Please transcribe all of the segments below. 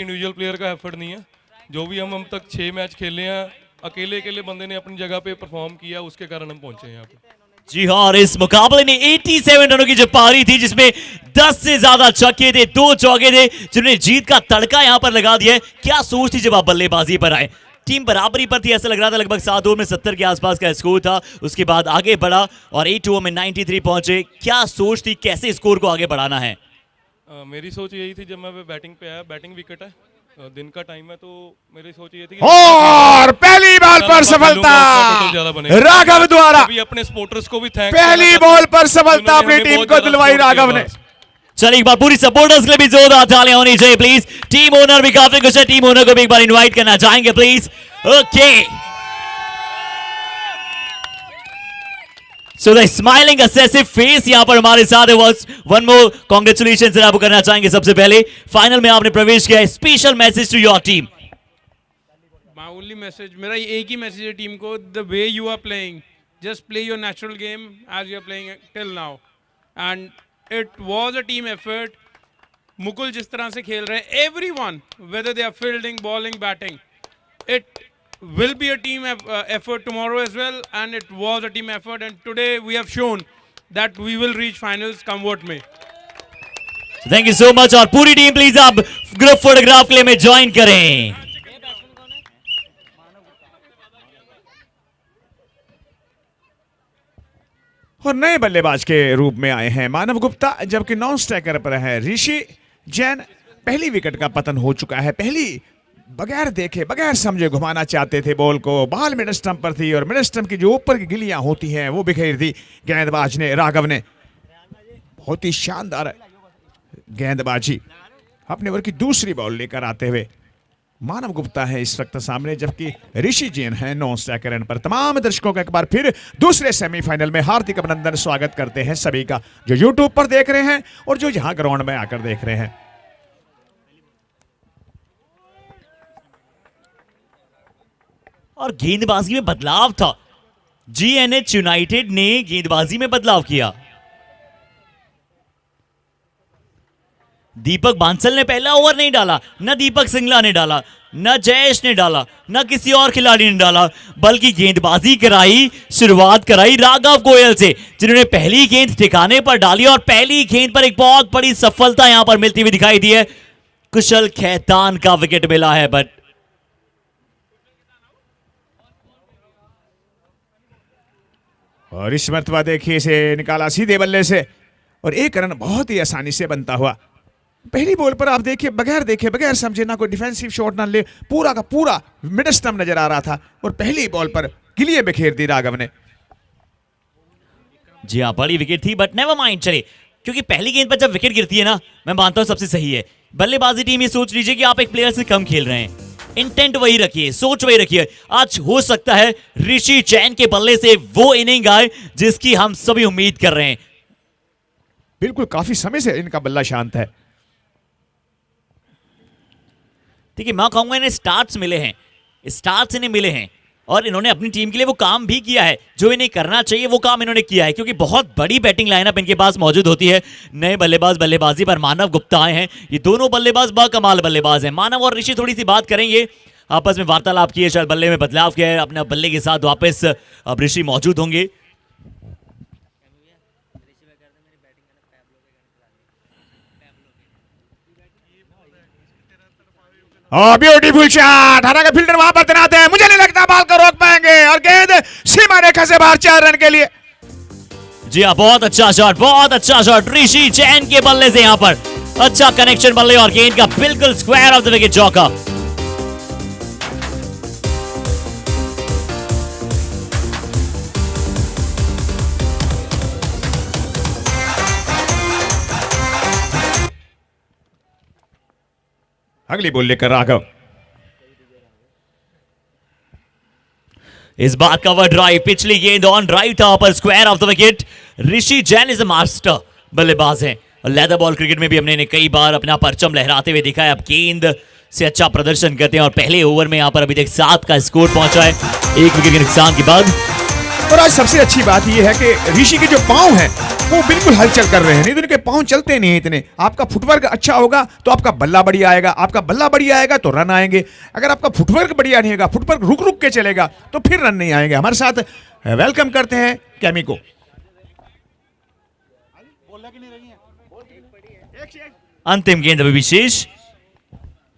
Individual player का effort नहीं है। जो भी हम तक 6 मैच खेले हैं, अकेले बंदे ने अपनी जगह पे परफॉर्म किया, उसके कारण हम पहुंचे हैं यहाँ पे। जी हाँ, और इस मुकाबले ने 87 रनों की जो पारी थी, जिसमें 10 से ज्यादा छक्के थे, 2 चौके थे, जिन्होंने जीत का तड़का यहाँ पर लगा दिया है। क्या सोच थी जब आप बल्लेबाजी पर आए? टीम बराबरी पर थी, ऐसा लग रहा था। लगभग 7 ओवर में 70 के आसपास का स्कोर था। उसके बाद आगे बढ़ा और 8 ओवर में 93 पहुंचे। क्या सोच थी, कैसे स्कोर को आगे बढ़ाना है? मेरी सोच यही थी, जब मैं बैटिंग पे आया, बैटिंग विकेट है, दिन का टाइम है, तो मेरी सोच ये थी कि और पहली बॉल पर सफलता राघव द्वारा। अपने सपोर्टर्स को भी थैंक। पहली बॉल पर सफलता अपनी टीम को दिलवाई राघव ने। चलिए एक बार पूरी सपोर्टर्स के लिए भी जोरदार तालियां होनी चाहिए प्लीज। टीम ओनर भी काफी कुछ है, टीम ओनर को भी एक बार इनवाइट करना चाहेंगे please. Okay, so the smiling obsessive face यहां पर हमारे साथ है। वन मोर कांग्रेचुलेशंस आपको करना चाहेंगे। सबसे पहले फाइनल में आपने प्रवेश किया है। Special message to your team. My only message, मेरा एक ही मैसेज है टीम को, the way you are playing, just play your natural game as you are playing till now, and it was a team effort. Mukul जिस तरह से खेल रहे हैं, everyone whether they are fielding, bowling, batting, it will be a team effort tomorrow as well, and it was a team effort, and today we have shown that we will reach finals come what may. Thank you so much. और पूरी team please आप group photograph के लिए में join करें। और नए बल्लेबाज के रूप में आए हैं मानव गुप्ता, जबकि नॉन स्ट्राइकर पर है ऋषि जैन। पहली विकेट का पतन हो चुका है। पहली बगैर देखे, बगैर समझे घुमाना चाहते थे बॉल को। बॉल मिड स्टंप पर थी और मिड स्टंप की जो ऊपर की गिलियां होती हैं वो बिखेर दी गेंदबाज ने, राघव ने। बहुत ही शानदार गेंदबाजी अपने ओवर की दूसरी बॉल लेकर आते हुए मानव गुप्ता है इस वक्त सामने, जबकि ऋषि जैन है नॉन स्ट्राइकर एंड पर। तमाम दर्शकों का एक बार फिर दूसरे सेमीफाइनल में हार्दिक अभिनंदन, स्वागत करते हैं सभी का, जो यूट्यूब पर देख रहे हैं और जो यहां ग्राउंड में आकर देख रहे हैं। और गेंदबाजी में बदलाव था। जीएनएच यूनाइटेड ने गेंदबाजी में बदलाव किया। दीपक बांसल ने पहला ओवर नहीं डाला, न दीपक सिंगला ने डाला, न जयेश ने डाला, न किसी और खिलाड़ी ने डाला, बल्कि गेंदबाजी कराई, शुरुआत कराई राघव गोयल से, जिन्होंने पहली गेंद ठिकाने पर डाली और पहली गेंद पर एक बहुत बड़ी सफलता यहां पर मिलती हुई दिखाई दी है। कुशल खेतान का विकेट मिला है, बट और इस मरतबा देखिए इसे निकाला सीधे बल्ले से और एक रन बहुत ही आसानी से बनता हुआ। पहली बॉल पर आप देखिए, बगैर देखे, बगैर समझे, ना कोई डिफेंसिव शॉट ना ले, पूरा का पूरा मिड स्टंप नजर आ रहा था और पहली बॉल पर गिलियां बिखेर दी राघव ने। जी हाँ, बड़ी विकेट थी, बट नेवर माइंड। चले, क्योंकि पहली गेंद पर जब विकेट गिरती है ना, मैं मानता हूं सबसे सही है। बल्लेबाजी टीम ये सोच लीजिए कि आप एक प्लेयर से कम खेल रहे हैं, इंटेंट वही रखिए, सोच वही रखिए। आज हो सकता है ऋषि जैन के बल्ले से वो इनिंग आए जिसकी हम सभी उम्मीद कर रहे हैं। बिल्कुल, काफी समय से इनका बल्ला शांत है। देखिए, मैं कहूंगा इन्हें स्टार्ट्स मिले हैं, स्टार्ट्स इन्हें मिले हैं और इन्होंने अपनी टीम के लिए वो काम भी किया है जो इन्हें करना चाहिए, वो काम इन्होंने किया है। क्योंकि बहुत बड़ी बैटिंग लाइनअप इनके पास मौजूद होती है। नए बल्लेबाज बल्लेबाजी पर मानव गुप्ता आए हैं। ये दोनों बल्लेबाज बाकमाल बल्लेबाज हैं। मानव और ऋषि थोड़ी सी बात करेंगे, आपस में वार्तालाप किए, शायद बल्ले में बदलाव किया है, अपने बल्ले के साथ वापस अब ऋषि मौजूद होंगे। ब्यूटीफुल शॉट, हालांकि फील्डर वहां पर तैनात है, मुझे नहीं लगता बॉल को रोक पाएंगे और गेंद सीमा रेखा से बाहर 4 रन के लिए। जी हाँ, बहुत अच्छा शॉट, बहुत अच्छा शॉट ऋषि जैन के बल्ले से। यहां पर अच्छा कनेक्शन बल्ले और गेंद का बिल्कुल स्क्वायर ऑफ द विकेट चौका। अगली बॉल लेकर राघव। इस बार कवर ड्राइव, पिछली गेंद ऑन ड्राइव था पर square of the wicket. Rishi Jain is a master बल्लेबाज है और लेदर बॉल क्रिकेट में भी हमने इन्हें कई बार अपना परचम लहराते हुए देखा है। अब गेंद से अच्छा प्रदर्शन करते हैं और पहले ओवर में यहां पर अभी तक 7 का स्कोर पहुंचा है, 1 विकेट के नुकसान के बाद। और आज सबसे अच्छी बात यह है कि ऋषि के जो पांव हैं वो बिल्कुल हलचल कर रहे हैं, नहीं तो इनके पांव चलते नहीं इतने। आपका फुटवर्क अच्छा होगा तो आपका बल्ला बढ़िया आएगा, आपका बल्ला बढ़िया आएगा तो रन आएंगे। अगर आपका फुटवर्क बढ़िया नहीं होगा, फुटवर्क रुक रुक के चलेगा तो फिर रन नहीं आएंगे। हमारे साथ वेलकम करते हैं कैमी को। अंतिम गेंद अभी विशेष,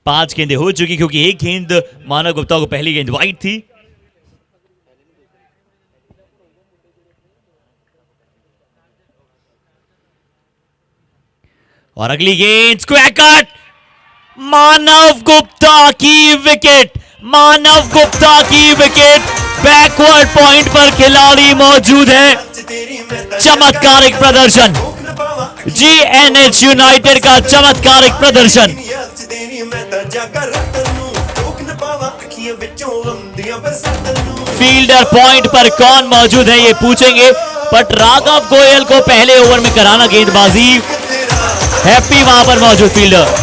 5 गेंदें हो चुकी क्योंकि एक गेंद मानव गुप्ता को पहली गेंद वाइड थी। और अगली गेंद स्क्वायर कट, मानव गुप्ता की विकेट, मानव गुप्ता की विकेट। बैकवर्ड पॉइंट पर खिलाड़ी मौजूद है, चमत्कारिक प्रदर्शन, जीएनएच यूनाइटेड का चमत्कारिक प्रदर्शन। फील्डर पॉइंट पर कौन मौजूद है ये पूछेंगे, बट राघव गोयल को पहले ओवर में कराना गेंदबाजी, हैप्पी वहां पर मौजूद फील्डर।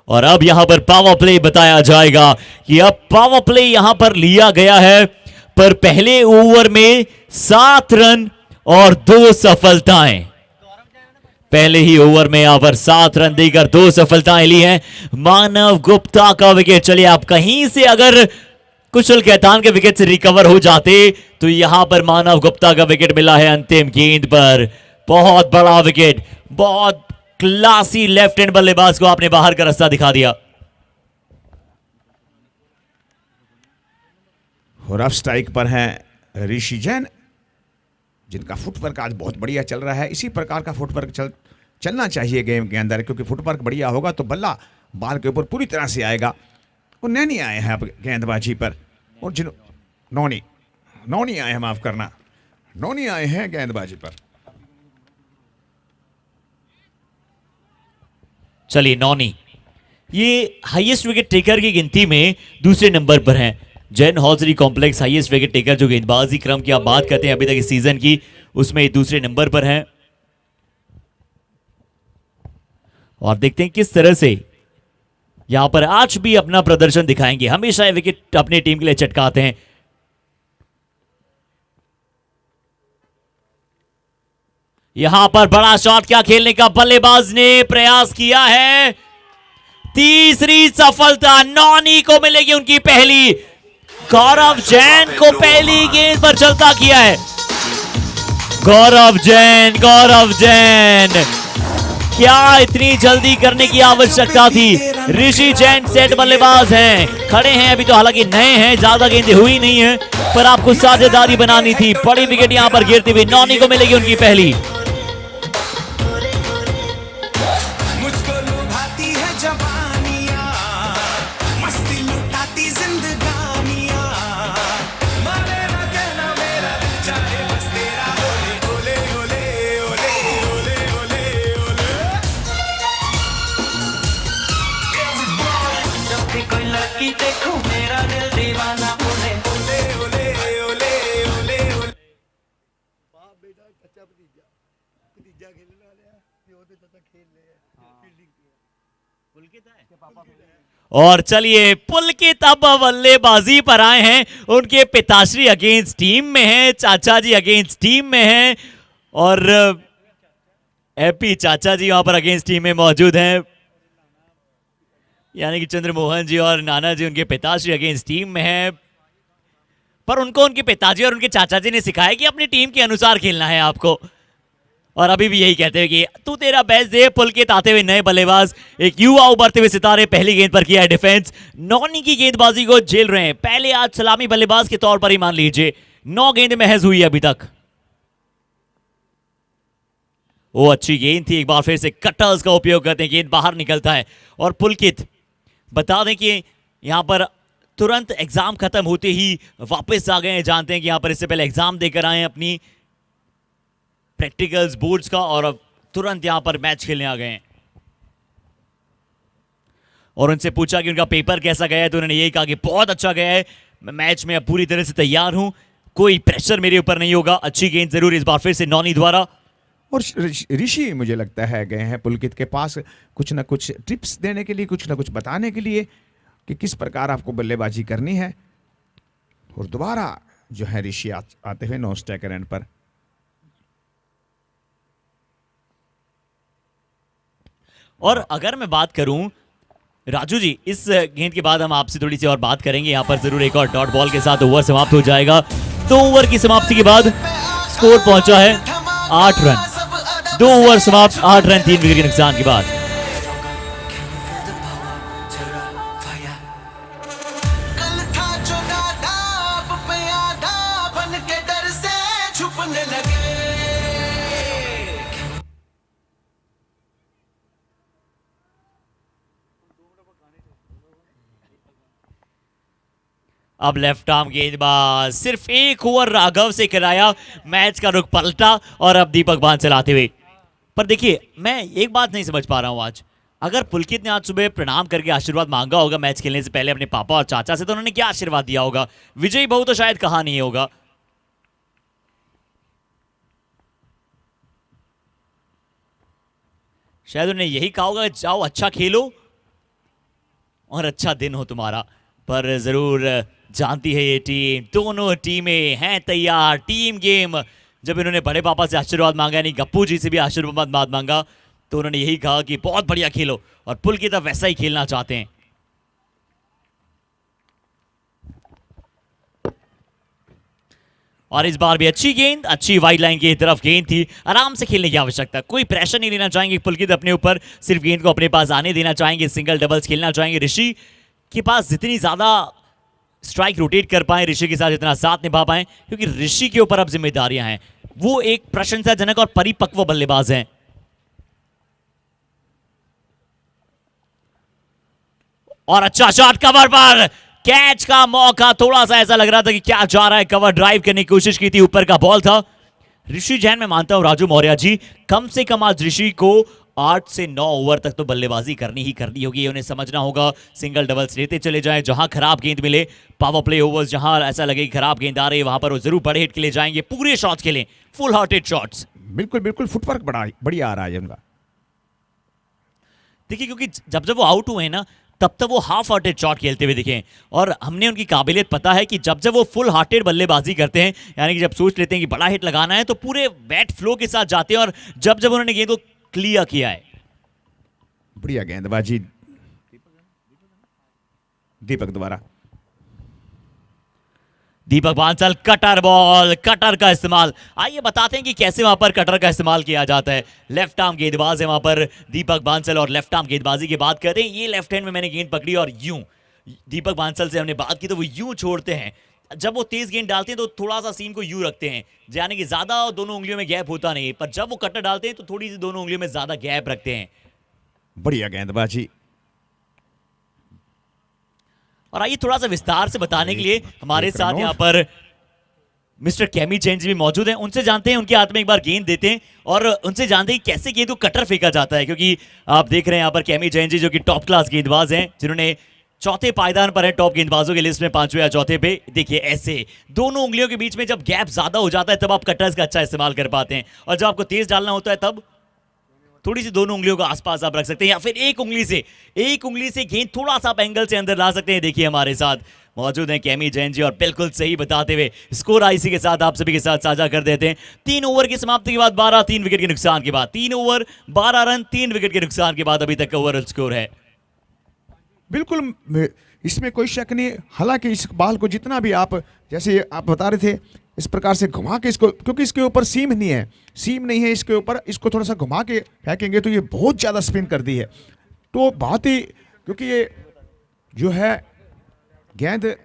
और अब यहां पर पावर प्ले बताया जाएगा कि अब पावर प्ले यहां पर लिया गया है, पर पहले ओवर में 7 रन और 2 सफलताएं। पहले ही ओवर में यहां पर 7 रन देकर 2 सफलताएं ली हैं मानव गुप्ता का विकेट। चलिए, आप कहीं से अगर कुशल कैतान के विकेट से रिकवर हो जाते तो यहां पर मानव गुप्ता का विकेट मिला है अंतिम गेंद पर। बहुत बड़ा विकेट, बहुत क्लासी लेफ्ट हैंड बल्लेबाज को आपने बाहर का रास्ता दिखा दिया। और अब स्ट्राइक पर हैं ऋषि जैन, जिनका फुटवर्क आज बहुत बढ़िया चल रहा है। इसी प्रकार का फुटवर्क चलना चाहिए गेम के अंदर, क्योंकि फुटवर्क बढ़िया होगा तो बल्ला बाल के ऊपर पूरी तरह से आएगा। और नैनी आए हैं अब गेंदबाजी पर, और नौनी आए हैं, माफ करना, नौनी आए हैं गेंदबाजी पर। चलिए, नौनी ये हाईएस्ट विकेट टेकर की गिनती में दूसरे नंबर पर हैं। Jain hosiery complex highest wicket taker जो गेंदबाजी क्रम की आप बात करते हैं अभी तक इस सीजन की, उसमें दूसरे नंबर पर हैं। और देखते हैं किस तरह से यहां पर आज भी अपना प्रदर्शन दिखाएंगे। हमेशा ये विकेट अपनी टीम के लिए चटकाते हैं। यहां पर बड़ा शॉट क्या खेलने का बल्लेबाज ने प्रयास किया है, तीसरी सफलता नौनी को मिलेगी, उनकी पहली। गौरव जैन को पहली गेंद पर चलता किया है। गौरव जैन, क्या इतनी जल्दी करने की आवश्यकता थी? ऋषि जैन सेट बल्लेबाज हैं, खड़े हैं अभी तो, हालांकि नए हैं, ज्यादा गेंदें हुई नहीं है, पर आपको साझेदारी बनानी थी। बड़ी विकेट यहां पर गिरती हुई नौनी को मिलेगी उनकी पहली। और चलिए, पुलकित अब बल्लेबाजी पर आए हैं। उनके पिताश्री अगेंस्ट टीम में हैं, चाचा जी अगेंस्ट टीम में हैं, और हैप्पी चाचा जी वहां पर अगेंस्ट टीम में मौजूद हैं, यानी कि चंद्रमोहन जी और नाना जी उनके पिताश्री अगेंस्ट टीम में हैं। पर उनको उनके पिताजी और उनके चाचा जी ने सिखाया कि अपनी टीम के अनुसार खेलना है आपको, और अभी भी यही कहते हैं कि तू तेरा बेस्ट दे। पुलकित आते हुए नए बल्लेबाज, एक युवा उभरते हुए सितारे, पहली गेंद पर किया है डिफेंस। नौनी की गेंदबाजी को झेल रहे हैं, पहले आज सलामी बल्लेबाज के तौर पर ही मान लीजिए। 9 गेंद महज हुई अभी तक। वो अच्छी गेंद थी, एक बार फिर से कटर्स का उपयोग करते हैं, गेंद बाहर निकलता है। और पुलकित, बता दें कि यहां पर तुरंत एग्जाम खत्म होते ही वापस आ गए हैं। जानते हैं कि यहां पर इससे पहले एग्जाम देकर आए हैं अपनी प्रैक्टिकल्स बोर्ड्स का, और अब तुरंत यहां पर मैच खेलने आ गए हैं। और उनसे पूछा कि उनका पेपर कैसा गया है, तो उन्होंने यही कहा कि बहुत अच्छा गया है, मैं मैच में अब पूरी तरह से तैयार हूं, कोई प्रेशर मेरे ऊपर नहीं होगा। अच्छी गेंद जरूर इस बार फिर से नॉनी द्वारा। और ऋषि मुझे लगता है गए हैं पुलकित के पास कुछ ना कुछ टिप्स देने के लिए, कुछ ना कुछ बताने के लिए कि किस प्रकार आपको बल्लेबाजी करनी है। और दोबारा जो है ऋषि आते हुए नॉन स्ट्राइकर एंड पर। और अगर मैं बात करूं राजू जी, इस गेंद के बाद हम आपसे थोड़ी सी और बात करेंगे। यहाँ पर जरूर एक और डॉट बॉल के साथ ओवर समाप्त हो जाएगा। 2 ओवर की समाप्ति के बाद स्कोर पहुंचा है 8 रन। 2 ओवर समाप्त, 8 रन 3 विकेट के नुकसान के बाद। अब लेफ्ट आर्म गेंदबाज, सिर्फ 1 ओवर राघव से कराया, मैच का रुख पलटा और अब दीपक बांसल आते हुए। पर देखिए, मैं एक बात नहीं समझ पा रहा हूं आज, अगर पुलकित ने आज सुबह प्रणाम करके आशीर्वाद मांगा होगा मैच खेलने से पहले अपने पापा और चाचा से, तो उन्होंने क्या आशीर्वाद दिया होगा? विजयी बहु तो शायद कहा नहीं होगा। शायद उन्हें यही कहा होगा, जाओ अच्छा खेलो और अच्छा दिन हो तुम्हारा। पर जरूर जानती है ये टीम, दोनों टीमें हैं तैयार। टीम गेम, जब इन्होंने बड़े पापा से आशीर्वाद मांगा, यानी गप्पू जी से भी आशीर्वाद मांगा, तो उन्होंने यही कहा कि बहुत बढ़िया खेलो, और पुलकित अब वैसा ही खेलना चाहते हैं। और इस बार भी अच्छी गेंद, अच्छी वाइड लाइन की तरफ गेंद थी, आराम से खेलने की आवश्यकता, कोई प्रेशर नहीं लेना चाहेंगे पुलकित अपने ऊपर, सिर्फ गेंद को अपने पास आने देना चाहेंगे, सिंगल डबल्स खेलना चाहेंगे। ऋषि के पास जितनी ज्यादा स्ट्राइक रोटेट कर पाए, ऋषि के साथ इतना साथ निभा पाए, क्योंकि ऋषि के ऊपर अब जिम्मेदारियां हैं। वो एक प्रशंसाजनक और परिपक्व बल्लेबाज हैं। और अच्छा शॉट कवर पर, कैच का मौका, थोड़ा सा ऐसा लग रहा था कि क्या जा रहा है, कवर ड्राइव करने की कोशिश की थी, ऊपर का बॉल था। ऋषि जैन, मैं मानता हूं राजू मौर्य जी, कम से कम आज ऋषि को 8 से 9 ओवर तक तो बल्लेबाजी करनी ही करनी होगी। उन्हें समझना होगा, सिंगल डबल्स लेते चले जाएं, जहां खराब गेंद मिले, पावर प्ले ओवर्स, जहां ऐसा लगे कि खराब गेंद आ रही है, वहां पर वो जरूर बड़े हिट के लिए जाएंगे, पूरे शॉट्स खेलें, फुल हार्टेड शॉट्स। बिल्कुल बिल्कुल, फुटवर्क बढ़िया आ रहा है उनका। देखिए, क्योंकि जब जब वो आउट हुए ना, तब तक वो हाफ हार्टेड शॉट खेलते हुए दिखे, और हमने उनकी काबिलियत पता है कि जब जब वो फुल हार्टेड बल्लेबाजी करते हैं, यानी कि जब सोच लेते हैं कि बड़ा हिट लगाना है, तो पूरे बैट फ्लो के साथ जाते हैं, और जब जब उन्होंने गेंद को क्लियर किया है, बढ़िया गेंदबाजी दीपक द्वारा। दीपक बांसल, कटर बॉल, कटर का इस्तेमाल, आइए बताते हैं कि कैसे वहां पर कटर का इस्तेमाल किया जाता है। लेफ्ट आर्म गेंदबाज है वहां पर दीपक बांसल, और लेफ्ट आर्म गेंदबाजी की बात करते हैं, ये लेफ्ट हैंड में मैंने गेंद पकड़ी और यूं, दीपक बांसल से हमने बात की तो वो यूं छोड़ते हैं, जब वो तेज गेंद डालते हैं तो थोड़ा सा सीम को यूं रखते हैं, यानी कि ज्यादा दोनों उंगलियों में गैप होता नहीं, पर जब वो कटर डालते हैं तो थोड़ी सी दोनों उंगलियों में ज्यादा गैप रखते हैं। बढ़िया गेंदबाजी। और आइए थोड़ा सा विस्तार से बताने के लिए हमारे साथ यहाँ पर मिस्टर केमी जैन जी भी मौजूद हैं, उनसे जानते हैं, उनके हाथ में एक बार गेंद देते हैं और उनसे जानते हैं कैसे गेंद को कटर फेंका जाता है, क्योंकि आप देख रहे हैं यहाँ पर केमी जैन जी जो कि टॉप क्लास गेंदबाज हैं, जिन्होंने चौथे पायदान पर है टॉप गेंदबाजों की लिस्ट में, 5वें या चौथे पे। देखिए ऐसे दोनों उंगलियों के बीच में जब गैप ज्यादा हो जाता है तब आप कटर्स का अच्छा इस्तेमाल कर पाते हैं, और जब आपको तेज डालना होता है तब थोड़ी सी दोनों उंगलियों को आसपास आप रख सकते हैं, या फिर एक उंगली से गेंद थोड़ा सा आप एंगल से अंदर ला सकते हैं। देखिए हमारे साथ मौजूद हैं केमी जैन जी, और बिल्कुल सही बताते हुए स्कोर आईसी के साथ आप सभी के साथ साझा कर देते हैं। 3 ओवर की समाप्ति के बाद 12, 3 विकेट के नुकसान के बाद, 3 ओवर 12 रन 3 विकेट के नुकसान के बाद अभी तक का ओवरऑल स्कोर है। बिल्कुल, इसमें कोई शक नहीं। हालांकि इस बाल को जितना भी आप, जैसे आप बता रहे थे, इस प्रकार से घुमा के इसको, क्योंकि इसके ऊपर सीम नहीं है इसके ऊपर, इसको थोड़ा सा घुमा के फेंकेंगे तो ये बहुत ज़्यादा स्पिन कर दी है, तो बहुत ही, क्योंकि ये जो है गेंद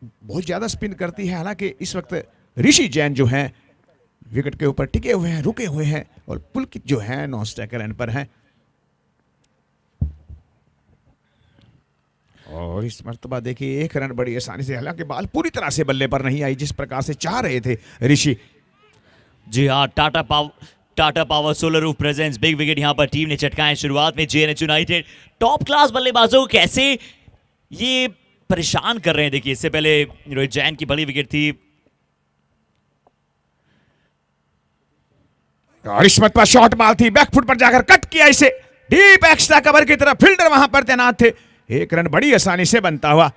बहुत ज़्यादा स्पिन करती है। हालांकि इस वक्त ऋषि जैन जो हैं विकेट के ऊपर टिके हुए हैं, रुके हुए हैं, और पुलकित जो है नॉन स्ट्राइकर एंड पर हैं। और इस मर्तबा देखिए 1 रन बड़ी आसानी से, हालांकि बाल पूरी तरह से बल्ले पर नहीं आई जिस प्रकार से चाह रहे थे ऋषि। जी हाँ, Tata power Tata power solar roof presence big wicket यहां पर टीम ने चटकाए शुरुआत में। जेएनएच यूनाइटेड टॉप क्लास बल्लेबाजों को कैसे ये परेशान कर रहे हैं। देखिए इससे पहले रोहित जैन की बड़ी विकेट थी और इस पर शॉट बॉल थी, बैकफुट पर जाकर कट किया इसे डीप एक्स्ट्रा कवर की तरफ। फील्डर वहां पर तैनात थे, एक रन बड़ी आसानी से बनता हुआ।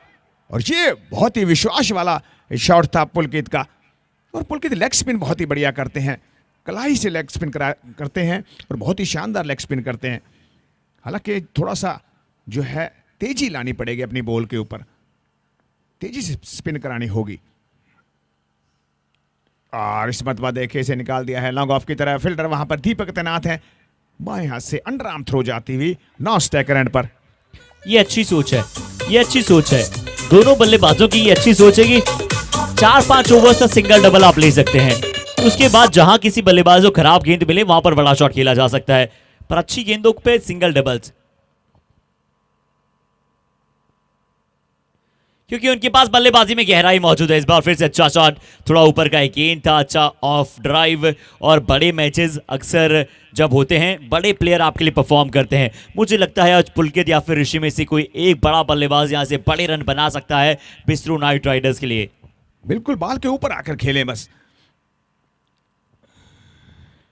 और ये बहुत ही विश्वास वाला शॉट था पुलकित का। और पुलकित लेग स्पिन बहुत ही बढ़िया करते हैं, कलाई से लेग स्पिन करते हैं और बहुत ही शानदार लेग स्पिन करते हैं। हालांकि थोड़ा सा जो है तेजी लानी पड़ेगी अपनी बॉल के ऊपर, तेजी से स्पिन करानी होगी। और इस मतबा देखे इसे निकाल दिया है लॉन्ग ऑफ की तरह। फील्डर वहां पर दीपक तैनात है, बाएं हाथ से अंडर आर्म थ्रो जाती हुई नॉन स्टैकर एंड पर। ये अच्छी सोच है, ये अच्छी सोच है दोनों बल्लेबाजों की। ये अच्छी सोच है कि 4-5 ओवर्स तक सिंगल डबल आप ले सकते हैं, उसके बाद जहां किसी बल्लेबाज को खराब गेंद मिले वहां पर बड़ा शॉट खेला जा सकता है, पर अच्छी गेंदों पे सिंगल डबल्स, क्योंकि उनके पास बल्लेबाजी में गहराई मौजूद है। इस बार फिर से अच्छा शॉट, थोड़ा ऊपर का एक गेंद था, अच्छा ऑफ ड्राइव। और बड़े मैचेस अक्सर जब होते हैं बड़े प्लेयर आपके लिए परफॉर्म करते हैं। मुझे लगता है आज पुलकित या फिर ऋषि में से कोई एक बड़ा बल्लेबाज यहां से बड़े रन बना सकता है बिस्रू नाइट राइडर्स के लिए। बिल्कुल बॉल के ऊपर आकर खेले बस।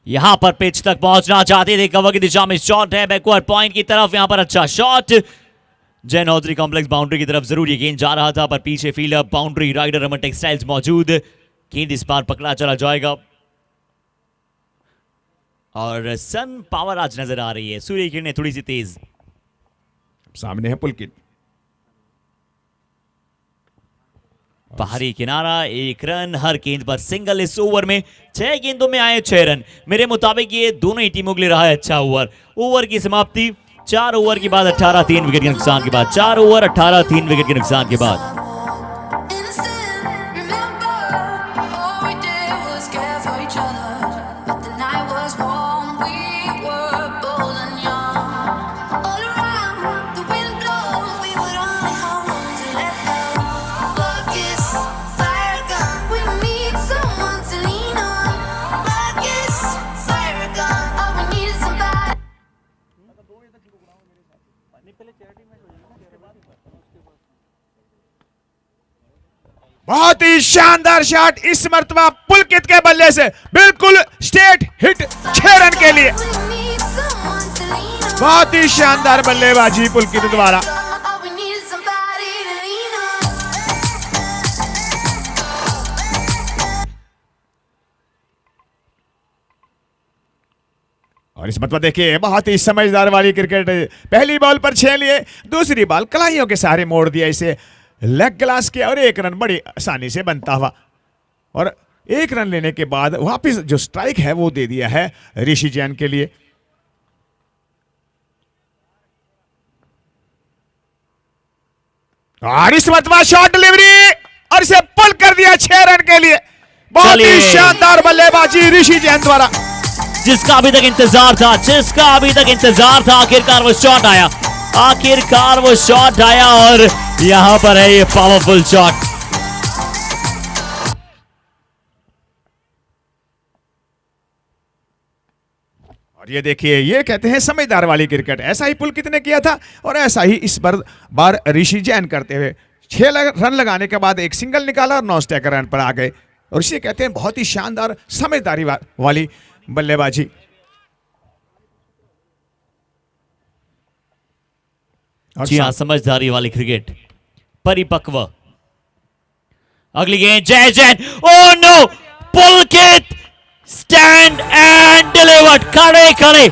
यहां पर पिच तक पहुंचना चाहते थे, कवर की दिशा में शॉट है बैकवर्ड पॉइंट की तरफ, यहां पर अच्छा shot. Jain Hosiery complex boundary की तरफ जरूर ये गेंद जा रहा था, पर पीछे fielder boundary rider Raman textiles मौजूद, गेंद इस बार पकड़ा चला जाएगा। और सन पावर आज नजर आ रही है, सूर्य किरणें थोड़ी सी तेज। सामने है पुलकित, बाहरी किनारा, 1 रन, हर गेंद पर सिंगल। इस ओवर में 6 गेंदों में आए 6 रन। मेरे मुताबिक ये दोनों ही टीमों के लिए रहा है अच्छा ओवर। ओवर की समाप्ति 4 ओवर के बाद 18-3 विकेट के नुकसान के बाद, 4 ओवर 18-3 विकेट के नुकसान के बाद। बहुत ही शानदार शॉट इस मर्तबा पुलकित के बल्ले से, बिल्कुल स्टेट हिट 6 रन के लिए। बहुत ही शानदार बल्लेबाजी पुलकित द्वारा। और इस मर्तबा देखिए बहुत ही समझदार वाली क्रिकेट, पहली बॉल पर 6 लिए, दूसरी बॉल कलाइयों के सहारे मोड़ दिया इसे लेग ग्लास के, और 1 रन बड़ी आसानी से बनता हुआ। और 1 रन लेने के बाद वापस जो स्ट्राइक है वो दे दिया है ऋषि जैन के लिए। और इस मर्तबा शॉट डिलीवरी और इसे पुल कर दिया 6 रन के लिए। बहुत ही शानदार बल्लेबाजी ऋषि जैन द्वारा। जिसका अभी तक इंतजार था, जिसका अभी तक इंतजार था, आखिरकार वो शॉट आया, आखिरकार वो शॉट आया। और यहां पर है ये पावरफुल शॉट। और ये देखिए, ये कहते हैं समझदार वाली क्रिकेट। ऐसा ही पुलकित ने किया था और ऐसा ही इस बार ऋषि जैन करते हुए 6 रन लगाने के बाद एक सिंगल निकाला और 9 स्टैकर रन पर आ गए। और इसे कहते हैं बहुत ही शानदार समझदारी वाली बल्लेबाजी। जी हाँ, समझदारी वाली क्रिकेट, परिपक्व। अगली गेंद Jai Jain, oh no, Pulkit stand and delivered, खड़े खड़े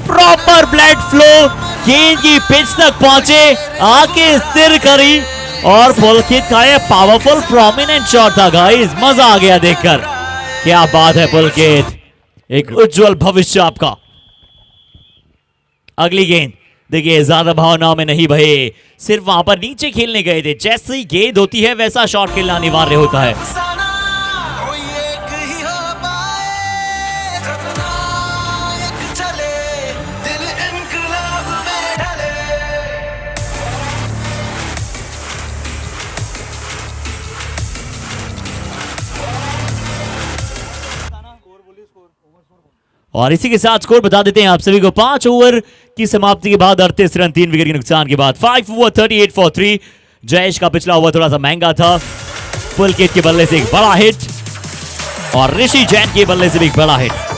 प्रॉपर ब्लड फ्लो, गेंद की पिच तक पहुंचे, आके स्थिर करी और पुलकित का ये पावरफुल प्रोमिनेंट शॉट था गाइस, मजा आ गया देखकर। क्या बात है पुलकित, एक उज्जवल भविष्य आपका। अगली गेंद देखिए, ज्यादा भावनाओं में नहीं भये, सिर्फ वहां पर नीचे खेलने गए थे। जैसी गेंद होती है वैसा शॉट खेलना अनिवार्य होता है। और इसी के साथ स्कोर बता देते हैं आप सभी को। 5 ओवर की समाप्ति के बाद 38 रन 3 विकेट के नुकसान के बाद 5 ओवर 38 फॉर 3। जयेश का पिछला ओवर थोड़ा सा महंगा था। पुलकित के बल्ले से एक बड़ा हिट और ऋषि जैन के बल्ले से भी एक बड़ा हिट।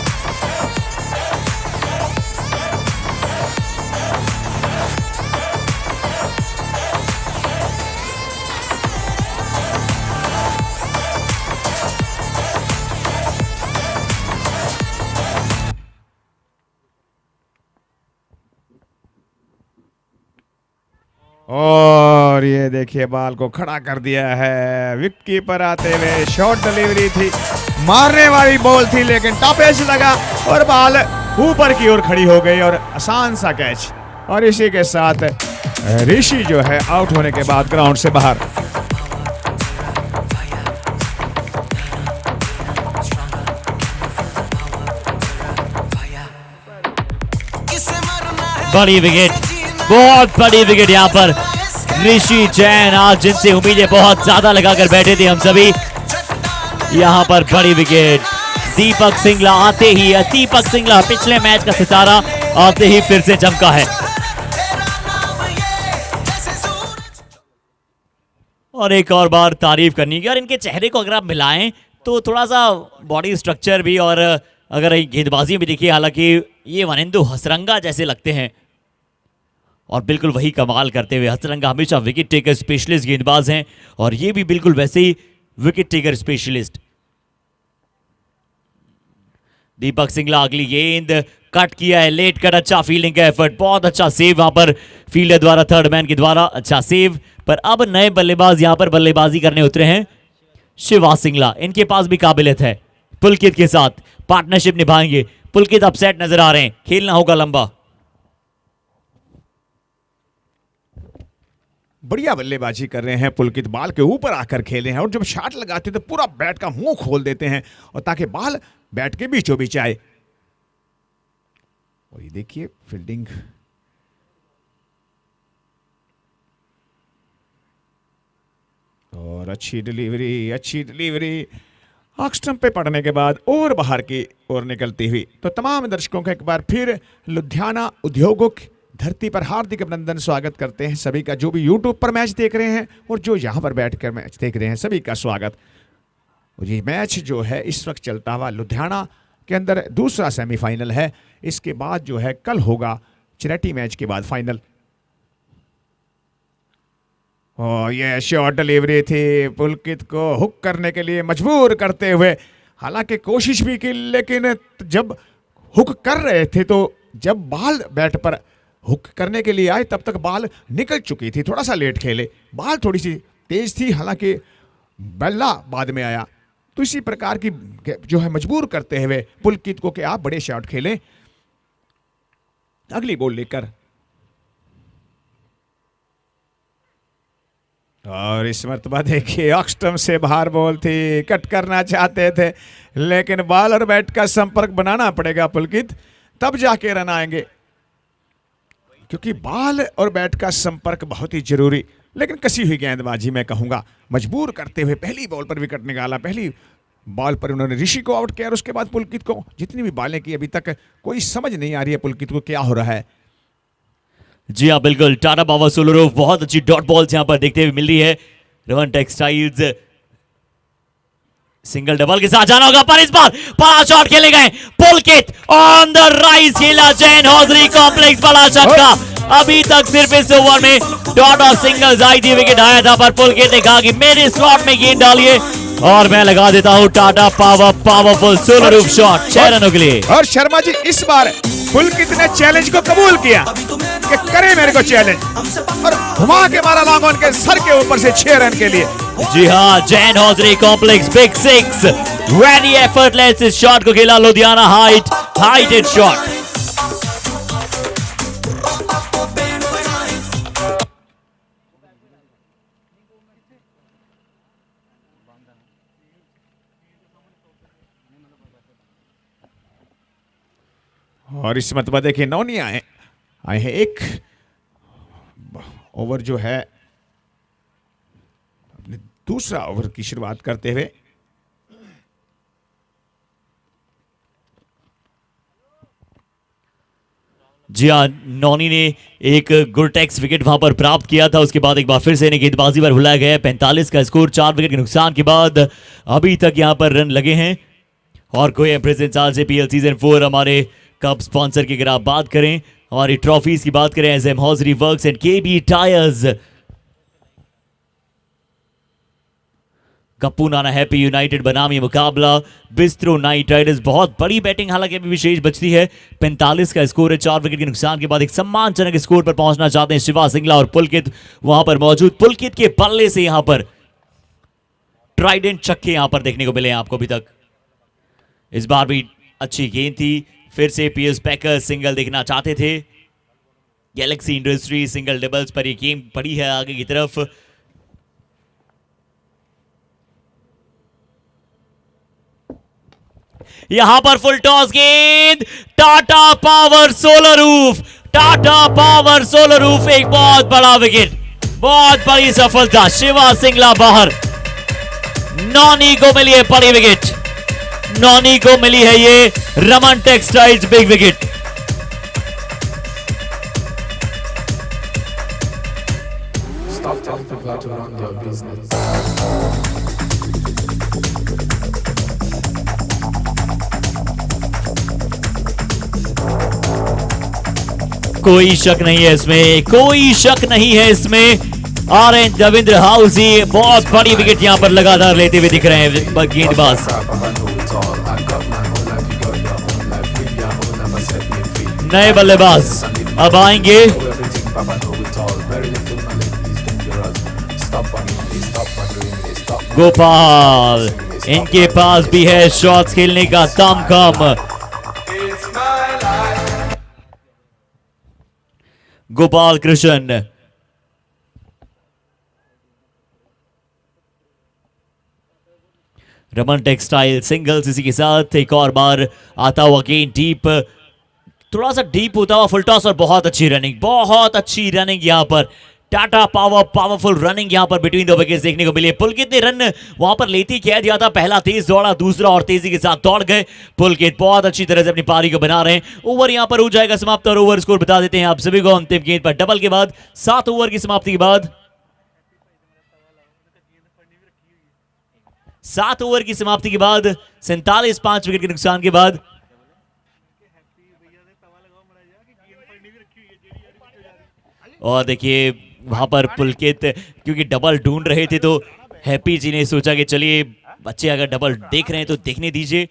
और ये देखिए बॉल को खड़ा कर दिया है। विकेट कीपर आते हुए शॉर्ट डिलीवरी थी, मारने वाली बॉल थी, लेकिन टॉप एज लगा और बॉल ऊपर की ओर खड़ी हो गई और आसान सा कैच। और इसी के साथ ऋषि जो है आउट होने के बाद ग्राउंड से बाहर। बड़ी विकेट, बहुत बड़ी विकेट यहाँ पर ऋषि जैन, आज जिनसे उम्मीदें बहुत ज्यादा लगाकर बैठे थे हम सभी, यहाँ पर बड़ी विकेट। दीपक सिंगला आते ही, दीपक सिंगला पिछले मैच का सितारा आते ही फिर से चमका है। और एक और बार तारीफ करनी है, और इनके चेहरे को अगर आप मिलाएं तो थोड़ा सा बॉडी स्ट्रक्चर भी और अगर गेंदबाजी भी देखिए, हालांकि ये वनिंदु हसरंगा जैसे लगते हैं और बिल्कुल वही कमाल करते हुए। हसरंगा हमेशा विकेट टेकर स्पेशलिस्ट गेंदबाज हैं और ये भी बिल्कुल वैसे ही wicket taker specialist. Deepak Singla अगली गेंद कट किया है, लेट कट, अच्छा फील्डिंग का एफर्ट, बहुत अच्छा सेव वहां पर फील्डर द्वारा, थर्ड मैन के द्वारा अच्छा सेव। पर अब नए बल्लेबाज यहां पर बल्लेबाजी करने उतरे हैं, शिवा सिंगला। इनके पास भी काबिलियत है, पुलकित के साथ पार्टनरशिप निभाएंगे। पुलकित अपसेट नजर आ रहे हैं, खेलना होगा लंबा। बढ़िया बल्लेबाजी कर रहे हैं पुलकित, बॉल के ऊपर आकर खेले हैं और जब शॉट लगाते तो पूरा बैट का मुंह खोल देते हैं और ताकि बॉल बैट के बीचों बीच आए। और ये देखिए फील्डिंग, और अच्छी डिलीवरी ऑफ स्टंप पे पड़ने के बाद और बाहर की ओर निकलती हुई। तो तमाम दर्शकों का एक बार फिर लुधियाना उद्योगों की धरती पर हार्दिक अभिनंदन, स्वागत करते हैं सभी का, जो भी यूट्यूब पर मैच देख रहे हैं और जो यहाँ पर बैठकर मैच देख रहे हैं, सभी का स्वागत। और ये मैच जो है इस वक्त चलता हुआ लुधियाना के अंदर दूसरा सेमीफाइनल है। इसके बाद जो है कल होगा चिरैटी मैच के बाद फाइनल। और ये शॉर्ट डिलीवरी थी, पुलकित को हुक करने के लिए मजबूर करते हुए, हालांकि कोशिश भी की, लेकिन जब हुक कर रहे थे तो जब बॉल बैट पर हुक करने के लिए आए तब तक बॉल निकल चुकी थी। थोड़ा सा लेट खेले, बॉल थोड़ी सी तेज थी, हालांकि बल्ला बाद में आया। तो इसी प्रकार की जो है मजबूर करते हुए पुलकित को कि आप बड़े शॉट खेलें। अगली बॉल लेकर, और इस मरतबा देखिए ऑफ स्टंप से बाहर बॉल थी, कट करना चाहते थे लेकिन बॉल और बैट का संपर्क बनाना पड़ेगा पुलकित, तब जाके रन आएंगे, क्योंकि बॉल और बैट का संपर्क बहुत ही जरूरी। लेकिन कसी हुई गेंदबाजी मैं कहूंगा, मजबूर करते हुए पहली बॉल पर विकेट निकाला। पहली बॉल पर उन्होंने ऋषि को आउट किया और उसके बाद पुलकित को। जितनी भी बॉलें की अभी तक कोई समझ नहीं आ रही है पुलकित को क्या हो रहा है। जी हाँ बिल्कुल, टाटा पावर सोलर बहुत अच्छी डॉट बॉल्स यहां पर देखते हुए मिल रही है। रवन टेक्सटाइल्स सिंगल डबल के साथ जाना होगा, पर इस बार बड़ा शॉट खेले गए। पुलकित ऑन द राइज खेला, जैन हौजरी कॉम्प्लेक्स, बड़ा छक्का। अभी तक सिर्फ इस ओवर में डॉट और सिंगल्स आई थी, विकेट आया था, पर पुलकित ने कहा कि मेरे स्लॉट में गेंद डालिए और मैं लगा देता हूं Tata power powerful solo roof shot 6 रनों के लिए। और शर्मा जी इस बार पुलकित ने चैलेंज को कबूल किया कि करे मेरे को चैलेंज, और घुमा के मारा लॉन्ग ऑन के सर के ऊपर से 6 रन के लिए। जी हाँ, Jain Hosiery complex big 6 very effortless इस शॉट को खेला लुधियाना, हाइटेड शॉट। और इस मरतबा देखिए नौनी आए हैं एक ओवर जो है अपने दूसरा ओवर की शुरुआत करते हुए। जी हाँ, नॉनी ने एक गुरटेक्स विकेट वहां पर प्राप्त किया था। उसके बाद एक बार फिर से इन्हें गेंदबाजी पर बुलाया गया है। 45 का स्कोर, 4 विकेट के नुकसान के बाद अभी तक यहां पर रन लगे हैं। और कोई प्रेजेंस RJPL सीजन 4 हमारे कप स्पॉन्सर की अगर आप बात करें, हमारी ट्रॉफीज की बात करें, SM hosiery works and KB tyres, कप्पू नाना हैप्पी यूनाइटेड बनाम ये मुकाबला बिस्ट्रो नाइट राइडर्स। बहुत बड़ी बैटिंग हालांकि अभी विशेष बचती है। 45 का स्कोर है, 4 विकेट के नुकसान के बाद एक सम्मानजनक स्कोर पर पहुंचना चाहते हैं शिवा सिंगला और पुलकित वहां पर मौजूद। पुलकित के बल्ले से यहां पर ट्राइडेंट छक्के यहां पर देखने को मिले हैं आपको अभी तक। इस बार भी अच्छी गेंद थी। फिर से पीएस पैकर सिंगल देखना चाहते थे। गैलेक्सी इंडस्ट्री सिंगल डबल्स पर ये गेम पड़ी है आगे की तरफ। यहां पर फुल टॉस गेंद, Tata power solar roof, Tata power solar roof, एक बहुत बड़ा विकेट, बहुत बड़ी सफलता। शिवा सिंगला बाहर, नॉनी को मिली है बड़ी विकेट, नॉनी को मिली है ये Raman textiles big wicket. Stop telling people how to run their business. कोई शक नहीं है इसमें, कोई शक नहीं है इसमें। ऑरेंज रविंद्र हाउसी बहुत बड़ी विकेट यहां पर लगातार लेते हुए दिख रहे हैं गेंदबाज। नए बल्लेबाज अब आएंगे। गोपाल, इनके पास भी है शॉट्स खेलने का दमखम। गोपाल कृष्ण, रमन टेक्सटाइल सिंगल्स, इसी के साथ एक और बार आता हुआ गेंद डीप, थोड़ा सा डीप होता हुआ फुल टॉस और बहुत अच्छी रनिंग, बहुत अच्छी रनिंग यहां पर। टाटा पावरफुल रनिंग यहां पर बिटवीन द विकेट्स देखने को मिली। पुलकित ने रन वहां पर लेती कह दिया था, पहला तेज दौड़ा, दूसरा और तेजी के साथ दौड़ गए। पुलकित बहुत अच्छी तरह से अपनी पारी को बना रहे हैं। ओवर यहां पर हो जाएगा समाप्त और ओवर स्कोर बता देते हैं आप सभी को। अंतिम गेंद पर डबल के बाद 7 ओवर की समाप्ति के बाद 7 ओवर की समाप्ति के बाद 47 5 विकेट के नुकसान के बाद और देखिए वहां पर पुलकित क्योंकि डबल ढूंढ रहे थे तो हैप्पी जी ने सोचा कि चलिए बच्चे अगर डबल देख रहे हैं तो देखने दीजिए।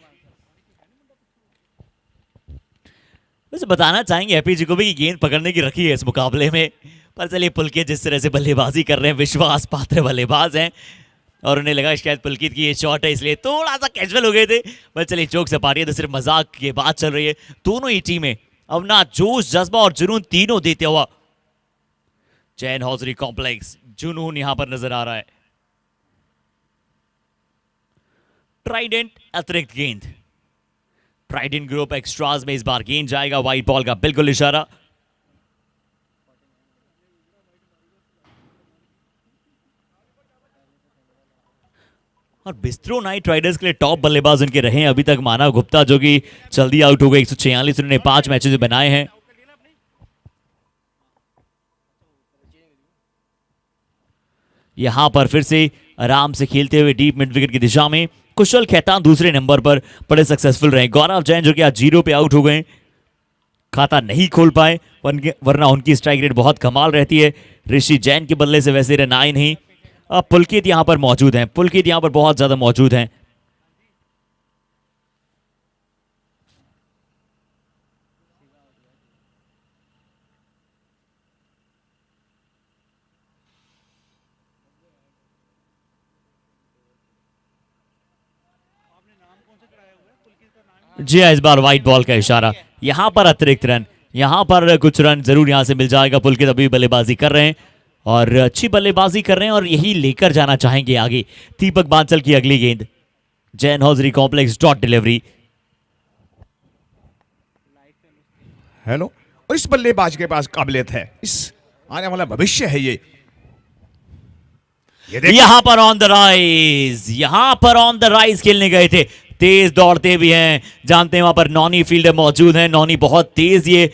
वैसे बताना चाहेंगे हैप्पी जी को भी कि गेंद पकड़ने की रखी है इस मुकाबले में, पर चलिए पुलकित जिस तरह से बल्लेबाजी कर रहे हैं, विश्वास पात्र बल्लेबाज हैं और उन्हें लगा शायद पुलकित की ये शॉट है इसलिए थोड़ा सा कैजुअल हो गए थे। पर चलिए जोक से पारी है तो सिर्फ मजाक की बात चल रही है। दोनों ही टीमें अब ना जोश जज्बा और जुनून तीनों देते हुआ जैन हॉजरी कॉम्प्लेक्स जुनून यहां पर नजर आ रहा है। ट्राइडेंट अतिरिक्त गेंद, ट्राइडेंट ग्रुप एक्स्ट्राज में इस बार गेंद जाएगा, व्हाइट बॉल का बिल्कुल इशारा। और बिस्ट्रो नाइट राइडर्स के लिए टॉप बल्लेबाज उनके रहे हैं अभी तक मानव गुप्ता, जो कि जल्दी आउट हो गए। 146 उन्होंने 5 मैचेस बनाए हैं। यहां पर फिर से आराम से खेलते हुए डीप मिड विकेट की दिशा में कुशल खैतान दूसरे नंबर पर बड़े सक्सेसफुल रहे। गौरव जैन जो कि आज 0 पे आउट हो गए, खाता नहीं खोल पाए, वरना उनकी स्ट्राइक रेट बहुत कमाल रहती है। ऋषि जैन के बल्ले से वैसे रन आए नहीं। अब पुलकित यहां पर मौजूद हैं, पुलकित यहां पर बहुत ज्यादा मौजूद हैं। जी हाँ, इस बार व्हाइट बॉल का इशारा। यहां पर अतिरिक्त रन, यहां पर कुछ रन जरूर यहां से मिल जाएगा। पुलकित अभी बल्लेबाजी कर रहे हैं और अच्छी बल्लेबाजी कर रहे हैं और यही लेकर जाना चाहेंगे आगे। दीपक बांसल की अगली गेंद, Jain hosiery complex dot delivery. Hello, और इस बल्लेबाज के पास काबिलियत है, इस आने वाला भविष्य है ये यहां पर ऑन द राइज, यहां पर ऑन द राइज खेलने गए थे, तेज दौड़ते भी हैं। जानते हैं वहां पर नॉनी फील्डर मौजूद हैं, नॉनी बहुत तेज ये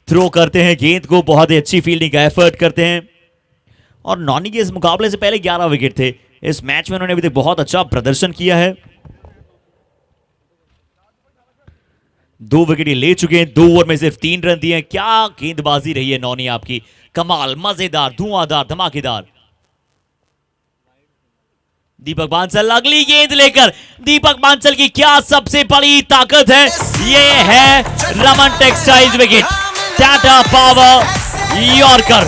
थ्रो करते हैं गेंद को, बहुत ही अच्छी फील्डिंग का एफर्ट करते हैं। और नॉनी के इस मुकाबले से पहले 11 विकेट थे, इस मैच में उन्होंने अभी तक बहुत अच्छा प्रदर्शन किया है। 2 विकेट ले चुके हैं, 2 ओवर में सिर्फ 3 रन दिए। क्या गेंदबाजी रही है नॉनी आपकी, कमाल, मजेदार, धुआंधार, धमाकेदार। दीपक बांसल अगली गेंद लेकर, दीपक बांसल की क्या सबसे बड़ी ताकत है, ये है Raman textiles wicket, Tata power yorker.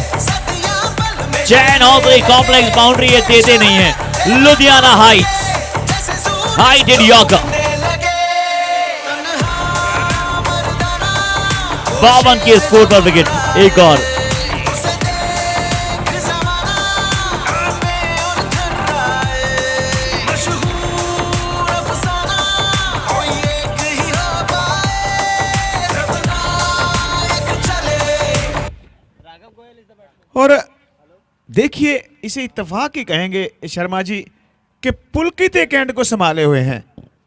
Jain hosiery complex boundary ये देते नहीं है, लुधियाना हाइट्स हाइटेड यॉर्कर। 52 के स्कोर पर विकेट, एक और। और देखिए, इसे इत्तेफाक ही कहेंगे शर्मा जी कि पुलकित एक एंड को संभाले हुए हैं।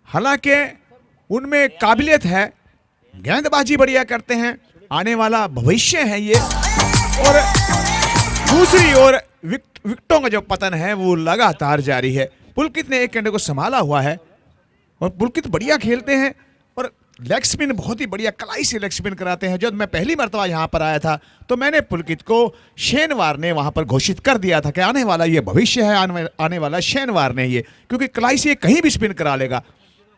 हालांकि उनमें काबिलियत है, गेंदबाजी बढ़िया करते हैं, आने वाला भविष्य है ये। और दूसरी ओर विकेटों का जो पतन है वो लगातार जारी है। पुलकित ने एक एंड को संभाला हुआ है और पुलकित बढ़िया खेलते हैं और लेग स्पिन बहुत ही बढ़िया कलाई से लेग स्पिन कराते हैं। जब मैं पहली मरतबा यहाँ पर आया था तो मैंने पुलकित को शेनवार ने वहाँ पर घोषित कर दिया था कि आने वाला ये भविष्य है, आने वाला शेनवार ने ये, क्योंकि कलाई से कहीं भी स्पिन करा लेगा।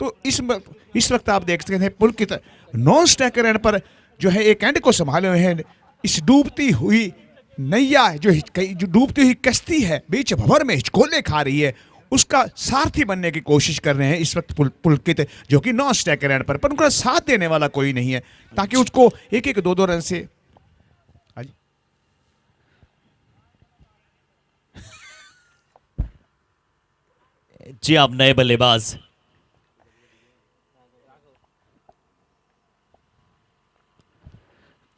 तो इस वक्त आप देख सकते हैं पुलकित नॉन स्ट्राइकर एंड पर जो है एक एंड को संभाले हुए हैं। इस डूबती हुई नैया जो डूबती हुई कश्ती है, बीच भंवर में हिचकोले खा रही है, उसका सारथी बनने की कोशिश कर रहे हैं इस वक्त पुलकित, जो कि नॉन स्ट्राइकर एंड पर उनका साथ देने वाला कोई नहीं है, ताकि उसको 1-1, 2-2 रन से। जी आप नए बल्लेबाज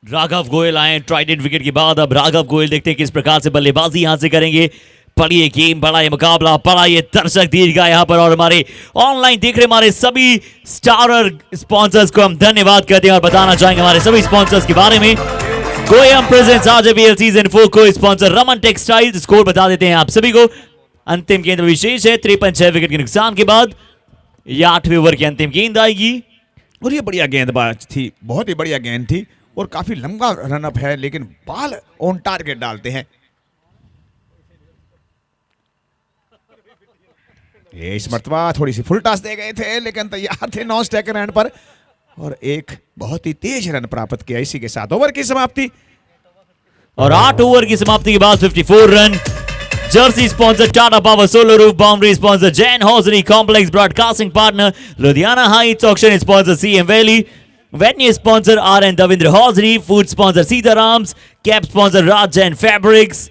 राघव गोयल आए ट्राइडेंट विकेट के बाद। अब राघव गोयल देखते हैं किस प्रकार से बल्लेबाजी यहां से करेंगे। बड़ी ये गेम, बड़ा ये मुकाबला, बड़ा ये दर्शक दीर्घा यहां पर। और हमारे ऑनलाइन देख रहे हमारे सभी स्टारर स्पॉन्सर्स को हम धन्यवाद करते हैं और बताना चाहेंगे हमारे सभी स्पॉन्सर्स के बारे में। गोयम प्रेजेंट्स RJBL सीजन 4 को स्पॉन्सर रमन टेक्सटाइल्स। स्कोर बता देते हैं आप सभी को। अंतिम गेंद विशेष है, 53 विकेट के नुकसान के बाद यह 8वें ओवर की अंतिम गेंद आएगी। और ये बढ़िया गेंदबाज थी, बहुत ही बढ़िया गेंद थी और काफी लंबा रनअप है, लेकिन बॉल ऑन टारगेट डालते हैं। ये इस मर्तबा थोड़ी सी फुल टॉस दे गए थे, लेकिन तैयार थे नॉन स्ट्राइकर एंड पर और एक बहुत ही तेज रन प्राप्त किया। इसी के साथ ओवर की समाप्ति। और 8 ओवर की समाप्ति के बाद 54 run. Jersey sponsor Tata power, solar roof boundary sponsor Jain hosiery complex, broadcasting partner Ludhiana Heights, auction sponsor CM valley, venue sponsor RN Davindra Hosri, food sponsor Sitaram's, cap sponsor Raj Jain fabrics,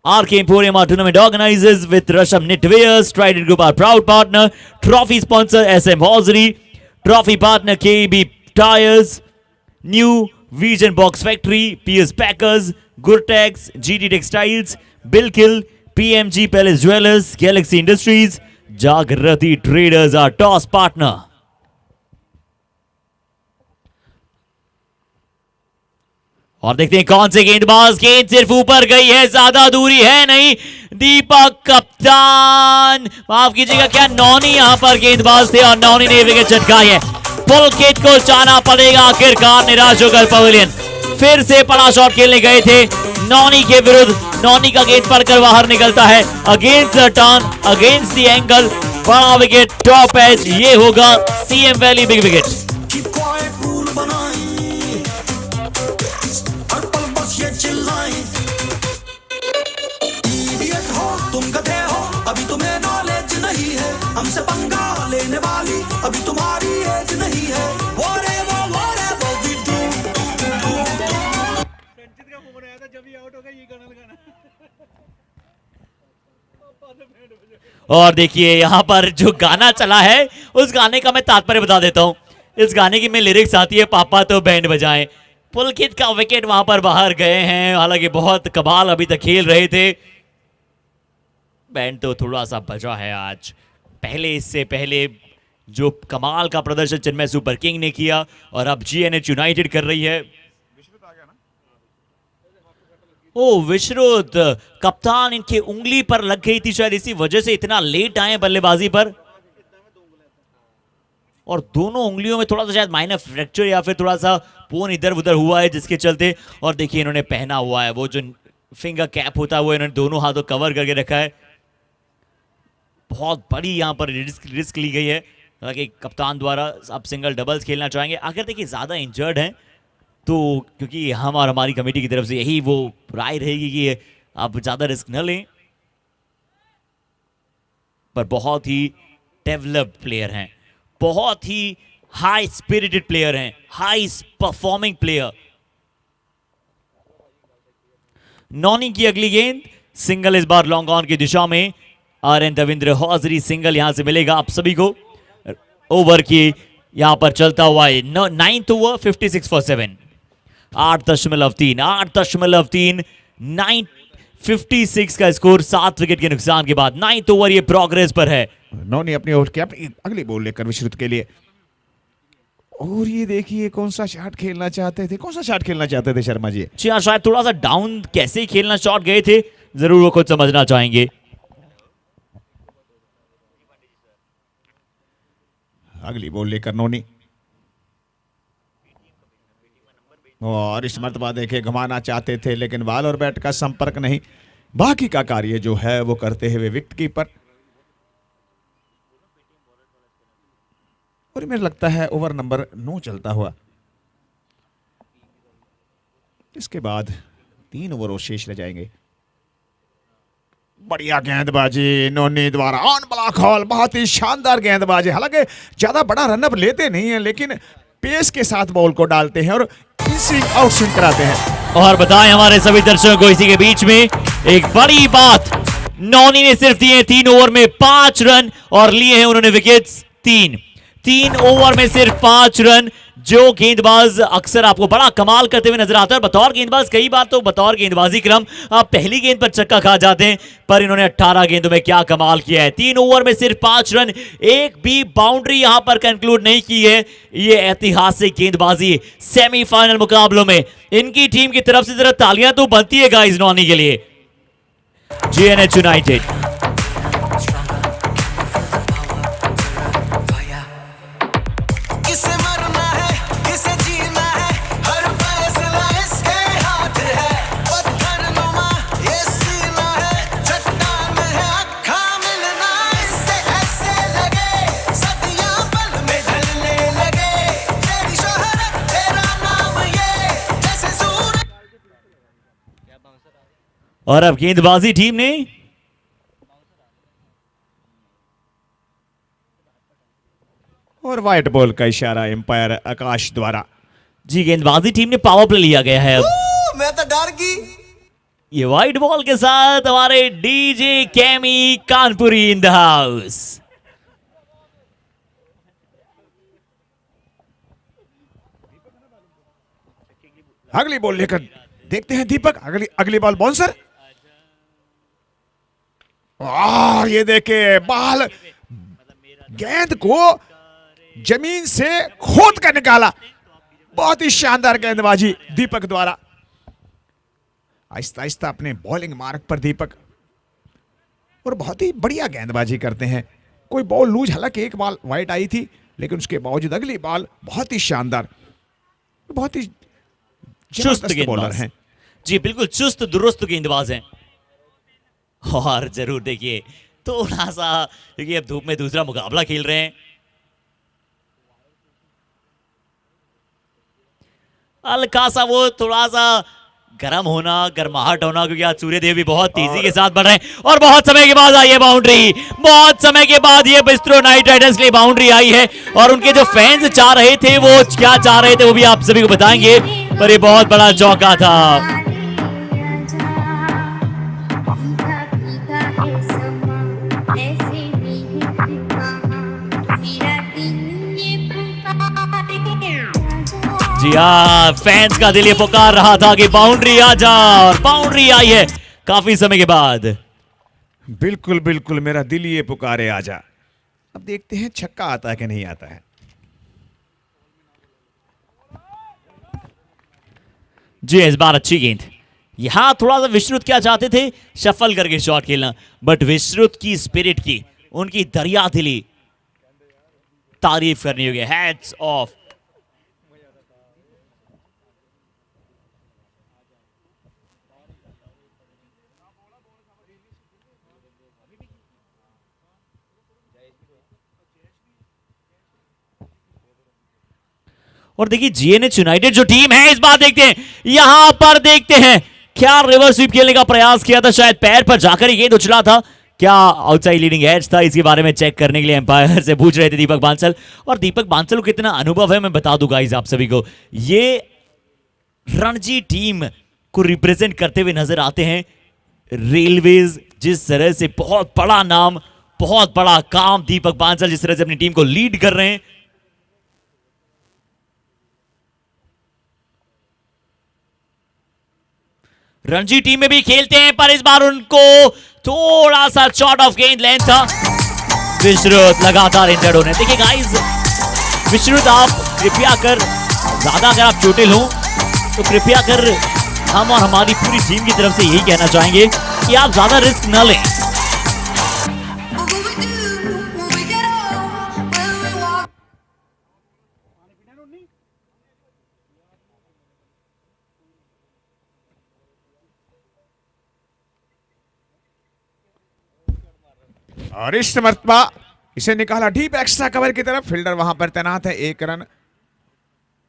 RK Emporium, our tournament organizers with Rasham Knitwears, Trident Group, our proud partner, trophy sponsor SM Hosri, trophy partner KB Tires, New Vision Box Factory, PS Packers, Gurtex, GT Textiles, Bilkil, PMG Palace Jewelers, Galaxy Industries, Jagrati Traders, our toss partner. और देखते हैं कौन से गेंदबाज, गेंद सिर्फ ऊपर गई है, ज्यादा दूरी है नहीं। दीपक कप्तान, माफ कीजिएगा, क्या नौनी यहां पर गेंदबाज थे और नौनी ने विकेट चटकाई है। पुलकित को जाना पड़ेगा आखिरकार निराश होकर पवेलियन। फिर से बड़ा शॉट खेलने गए थे नौनी के विरुद्ध, नौनी का गेंद पड़कर बाहर निकलता है। Against the turn, against the angle, बड़ा विकेट, टॉप एज, ये होगा CM वैली बिग विकेट। तुम गधे हो, अभी तुम्हें नॉलेज नहीं है, हमसे पंगा लेने वाली अभी तुम्हारी एज नहीं है। Whatever we do। रंजीत का फोन आया था, जब ये आउट हो गया ये गाना लगाना। और देखिए यहां पर जो गाना चला है उस गाने का मैं तात्पर्य बता देता हूं। इस गाने की में लिरिक्स आती है, पापा तो बैंड बजाएं। पुलकित का विकेट वहां पर बाहर गए हैं, हालांकि बहुत कमाल अभी तक खेल रहे थे। बैंड तो थोड़ा सा बजा है आज, इससे पहले जो कमाल का प्रदर्शन चेन्नई सुपर किंग ने किया और अब जीएनएच यूनाइटेड कर रही है। ओ विश्रुत कप्तान इनके उंगली पर लग गई थी, शायद इसी वजह से इतना लेट आए बल्लेबाजी पर, और दोनों उंगलियों में थोड़ा सा शायद माइनर फ्रैक्चर या फिर थोड़ा सा पोन इधर उधर हुआ है जिसके चलते। और देखिए इन्होंने पहना हुआ है वो जो फिंगर कैप होता है वो इन्होंने दोनों हाथों कवर करके रखा है। बहुत बड़ी यहाँ पर रिस्क ली गई है। हालांकि कप्तान द्वारा अब सिंगल डबल्स खेलना चाहेंगे। अगर देखिए ज़्यादा इंजर्ड हैं तो क्योंकि हम और हमारी कमेटी की तरफ से यही वो राय रहेगी कि आप ज़्यादा रिस्क न लें, पर बहुत ही डेवलप्ड प्लेयर हैं, बहुत ही हाई स्पिरिटेड प्लेयर हैं, हाई परफॉर्मिंग प्लेयर। नॉनी की अगली गेंद, सिंगल इस बार लॉन्ग ऑन की दिशा में। आरएन देवेंद्र हौजरी सिंगल यहां से मिलेगा आप सभी को। ओवर की यहां पर चलता हुआ है 9th ओवर 56 फॉर 7, 8.3 956 का स्कोर 7 विकेट के नुकसान के बाद। 9th ओवर ये प्रोग्रेस पर है। नौनी अपनी ओवर की अपनी अगली बॉल लेकर विश्रुत के लिए, और ये देखिए कौन सा शॉट खेलना चाहते थे, कौन सा शॉट खेलना चाहते थे शर्मा जी। जी हाँ, शायद थोड़ा सा डाउन कैसे खेलना शॉट गए थे, जरूर वो खुद समझना चाहेंगे। अगली बॉल लेकर नौनी, और इस मर्तबा देखे घुमाना चाहते थे लेकिन बॉल और बैट का संपर्क नहीं। बाकी का कार्य जो है वो करते हुए विकेट कीपर, और मुझे लगता है ओवर नंबर 9 चलता हुआ। इसके बाद 3 ओवर और शेष रह जाएंगे। बढ़िया गेंदबाजी नोनी द्वारा ऑन ब्लॉक हॉल, बहुत ही शानदार गेंदबाजी। हालांकि ज्यादा बड़ा रनअप लेते नहीं है लेकिन पेस के साथ बॉल को डालते हैं और इसी आउट स्विंग कराते हैं। और बताएं हमारे सभी दर्शकों को इसी के बीच में एक बड़ी बात, नौनी ने सिर्फ दिए 3 ओवर में 5 रन और लिए हैं उन्होंने विकेट्स 3 ओवर में सिर्फ 5 रन। जो गेंदबाज अक्सर आपको बड़ा कमाल करते हुए नजर आता है, बतौर गेंदबाज कई बार तो बतौर गेंदबाजी क्रम आप पहली गेंद पर छक्का खा जाते हैं, पर इन्होंने 18 गेंदों में क्या कमाल किया है। 3 ओवर में सिर्फ 5 रन, एक भी बाउंड्री यहां पर कंक्लूड नहीं की है। ये ऐतिहासिक गेंदबाजी सेमीफाइनल मुकाबलों में इनकी टीम की तरफ से जरा तालियां तो बनती है गाइस नौनी के लिए। जीएनएच यूनाइटेड और अब गेंदबाजी टीम ने और व्हाइट बॉल का इशारा एम्पायर आकाश द्वारा। जी गेंदबाजी टीम ने पावर प्ले लिया गया है। अब मैं तो डर गई। ये व्हाइट बॉल के साथ हमारे DJ chemo Kanpuri in the house. अगली बॉल लेकर देखते हैं दीपक, अगली बॉल बाउंसर, और ये देखे बॉल गेंद को जमीन से खोद कर निकाला। बहुत ही शानदार गेंदबाजी दीपक द्वारा। आहिस्ता आहिस्ता अपने बॉलिंग मार्ग पर दीपक, और बहुत ही बढ़िया गेंदबाजी करते हैं। कोई बॉल लूज, हालांकि एक बॉल वाइड आई थी लेकिन उसके बावजूद अगली बॉल बहुत ही शानदार, बहुत ही चुस्त बॉलर गेंदबाज हैं। जी बिल्कुल चुस्त दुरुस्त गेंदबाज हैं। और जरूर देखिए थोड़ा सा, क्योंकि अब धूप में दूसरा मुकाबला खेल रहे हैं, हल्का सा वो थोड़ा सा गर्म होना, गर्माहट होना, क्योंकि आज सूर्यदेव भी बहुत तेजी के साथ बढ़ रहे हैं। और बहुत समय के बाद आई है बाउंड्री, बहुत समय के बाद ये बिस्ट्रो नाइट राइडर्स के लिए बाउंड्री आई है। और उनके जो फैंस चाह रहे थे वो क्या चाह रहे थे वो भी आप सभी को बताएंगे, पर ये बहुत बड़ा चौका था। जी हाँ, फैंस का दिल ये पुकार रहा था कि बाउंड्री आ जा, और बाउंड्री आई है काफी समय के बाद। बिल्कुल बिल्कुल, मेरा दिल ये पुकारे आजा। अब देखते हैं छक्का आता है कि नहीं आता है। जी इस बार अच्छी गेंद। यहां थोड़ा सा विश्रुत क्या चाहते थे, शफल करके शॉट खेलना, बट विश्रुत की स्पिरिट की, उनकी दरिया दिली तारीफ करनी होगी। Hats off. और देखिए जीएनएच यूनाइटेड जो टीम है इस बार देखते हैं, यहां पर देखते हैं क्या रिवर्स स्वीप खेलने का प्रयास किया था, शायद पैर पर जाकर ही गेंद उछला था, क्या आउटसाइड लीडिंग एज था, इसके बारे में चेक करने के लिए एम्पायर से पूछ रहे थे दीपक बांसल। और दीपक बांसल को कितना अनुभव है मैं बता दूं गाइस आप सभी को, ये रणजी टीम को रिप्रेजेंट करते हुए नजर आते हैं। रेलवेज जिस तरह से बहुत बड़ा नाम, बहुत बड़ा काम, दीपक बांसल जिस तरह से अपनी टीम को लीड कर रहे हैं। रणजी टीम में भी खेलते हैं पर इस बार उनको थोड़ा सा शॉर्ट ऑफ गेंद लेंथ था। विश्रुत लगातार इंजर्ड होने। देखिए गाइस, विश्रुत आप कृपया कर, ज्यादा अगर आप चोटिल हो तो कृपया कर हम और हमारी पूरी टीम की तरफ से यही कहना चाहेंगे कि आप ज्यादा रिस्क न लें। और इस मरतबा इसे निकाला डीप एक्स्ट्रा कवर की तरफ, फील्डर वहां पर तैनात है। 1 रन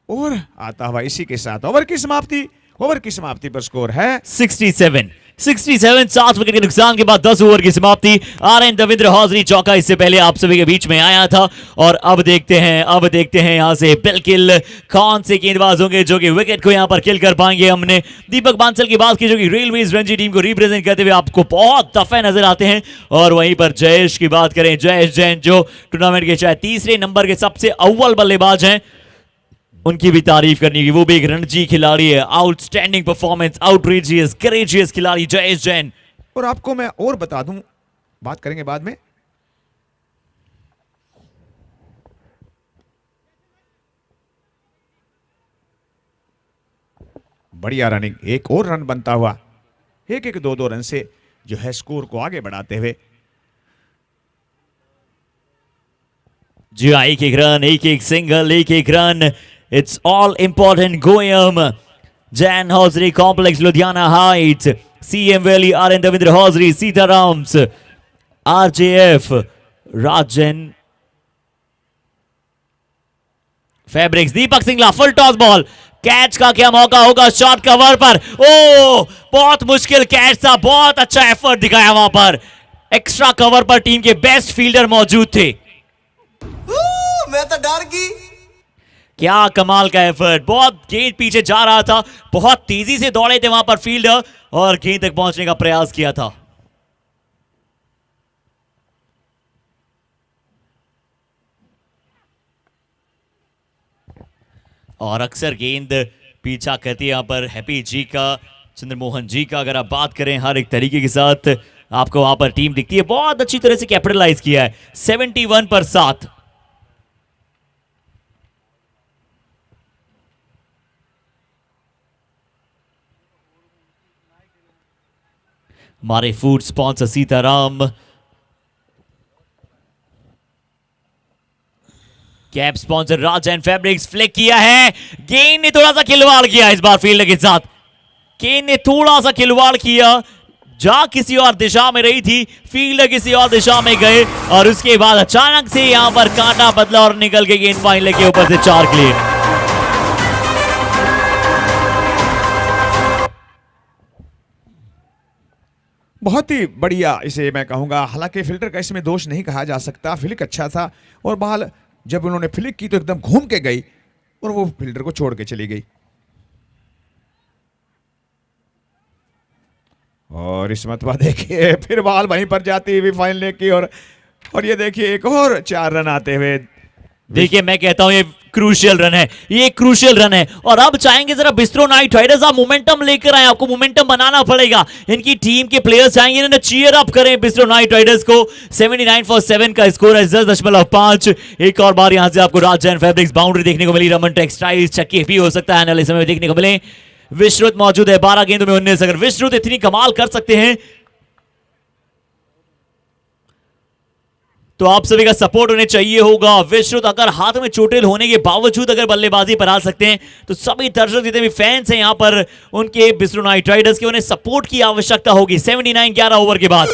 और आता हुआ इसी के साथ ओवर की समाप्ति पर स्कोर है 67 7 विकेट के नुकसान के बाद 10 ओवर की समाप्ति। आरएन देवेंद्र हौजरी चौका इससे पहले आप सभी के बीच में आया था। और अब देखते हैं यहां से बिल्कुल कौन से गेंदबाज होंगे जो कि विकेट को यहां पर किल कर पाएंगे। हमने दीपक बांसल की बात की जो कि रेलवेज रणजी टीम को रिप्रेजेंट करते हुए आपको बहुत दफे नजर आते हैं। और वहीं पर जयेश की बात करें, जयेश जैन जो टूर्नामेंट के शायद तीसरे नंबर के सबसे अव्वल बल्लेबाज हैं, उनकी भी तारीफ करनी होगी। वो भी एक रणजी खिलाड़ी है, आउटस्टैंडिंग परफॉर्मेंस, आउटरीचियस करेजियस खिलाड़ी जयेश जैन। और आपको मैं और बता दूं, बात करेंगे बाद में, बढ़िया रनिंग, एक और रन बनता हुआ 1-1 2-2 रन से जो है स्कोर को आगे बढ़ाते हुए। जी हाँ, एक रन, एक सिंगल, एक रन, इट्स ऑल इंपॉर्टेंट गोयम। Jain Hosiery Complex Ludhiana Heights, CM Valley, RN Devendra Hosiery, Sitarams, RJF, Rajan Fabrics, Deepak Singla, full toss ball, catch का क्या मौका होगा शॉर्ट कवर पर। ओ बहुत मुश्किल कैच था, बहुत अच्छा एफर्ट दिखाया वहां पर। एक्स्ट्रा कवर पर टीम के बेस्ट फील्डर मौजूद थे। मैं तो डर गई। क्या कमाल का एफर्ट, बहुत गेंद पीछे जा रहा था, बहुत तेजी से दौड़े थे वहां पर फील्डर और गेंद तक पहुंचने का प्रयास किया था। और अक्सर गेंद पीछा करती है यहां पर हैप्पी जी का, चंद्रमोहन जी का। अगर आप बात करें हर एक तरीके के साथ आपको वहां पर टीम दिखती है, बहुत अच्छी तरह से कैपिटलाइज किया है। 71 पर 7। हमारे food sponsor Sitaram, cap sponsor Raj and fabrics, flick किया है, गेंद ने थोड़ा सा खिलवाड़ किया इस बार फील्डर के साथ। गेंद ने थोड़ा सा खिलवाड़ किया, जा किसी और दिशा में रही थी, फील्डर किसी और दिशा में गए और उसके बाद अचानक से यहां पर कांटा बदला और निकल के गेंद फाइन के ऊपर से 4 क्लियर। बहुत ही बढ़िया इसे मैं कहूंगा, हालांकि फिल्टर का इसमें दोष नहीं कहा जा सकता, फ्लिक अच्छा था और बॉल जब उन्होंने फ्लिक की तो एकदम घूम के गई और वो फील्डर को छोड़ के चली गई। और इस मतबा देखिए फिर बॉल वहीं पर जाती हुई फाइनल की और ये देखिए एक और 4 रन आते हुए। देखिए मैं कहता हूं ये क्रूशियल रन है, ये क्रूशियल रन है। और अब चाहेंगे जरा बिस्ट्रो नाइट राइडर्स आप मोमेंटम लेकर आए, आपको मोमेंटम बनाना पड़ेगा। इनकी टीम के प्लेयर्स चाहेंगे इन्होंने चीयर अप करें बिस्ट्रो नाइट राइडर्स को। 79 for 7 का स्कोर है, 10.5। एक और बार यहां से आपको राज जैन फैब्रिक्स बाउंड्री देखने को मिली। रमन टेक्सटाइल्स छक्के भी हो सकता है आने वाले समय में देखने को मिले। विश्रुत मौजूद है 12 गेंदों में 19। अगर विश्रुत इतनी कमाल कर सकते हैं तो आप सभी का सपोर्ट उन्हें चाहिए होगा। विश्रुत अगर हाथ में चोटिल होने के बावजूद अगर बल्लेबाजी पर आ सकते हैं तो सभी दर्शक जितने भी फैंस हैं यहां पर उनके बिस्ट्रो नाइट राइडर्स के, उन्हें सपोर्ट की आवश्यकता होगी। 79 11 ओवर के बाद।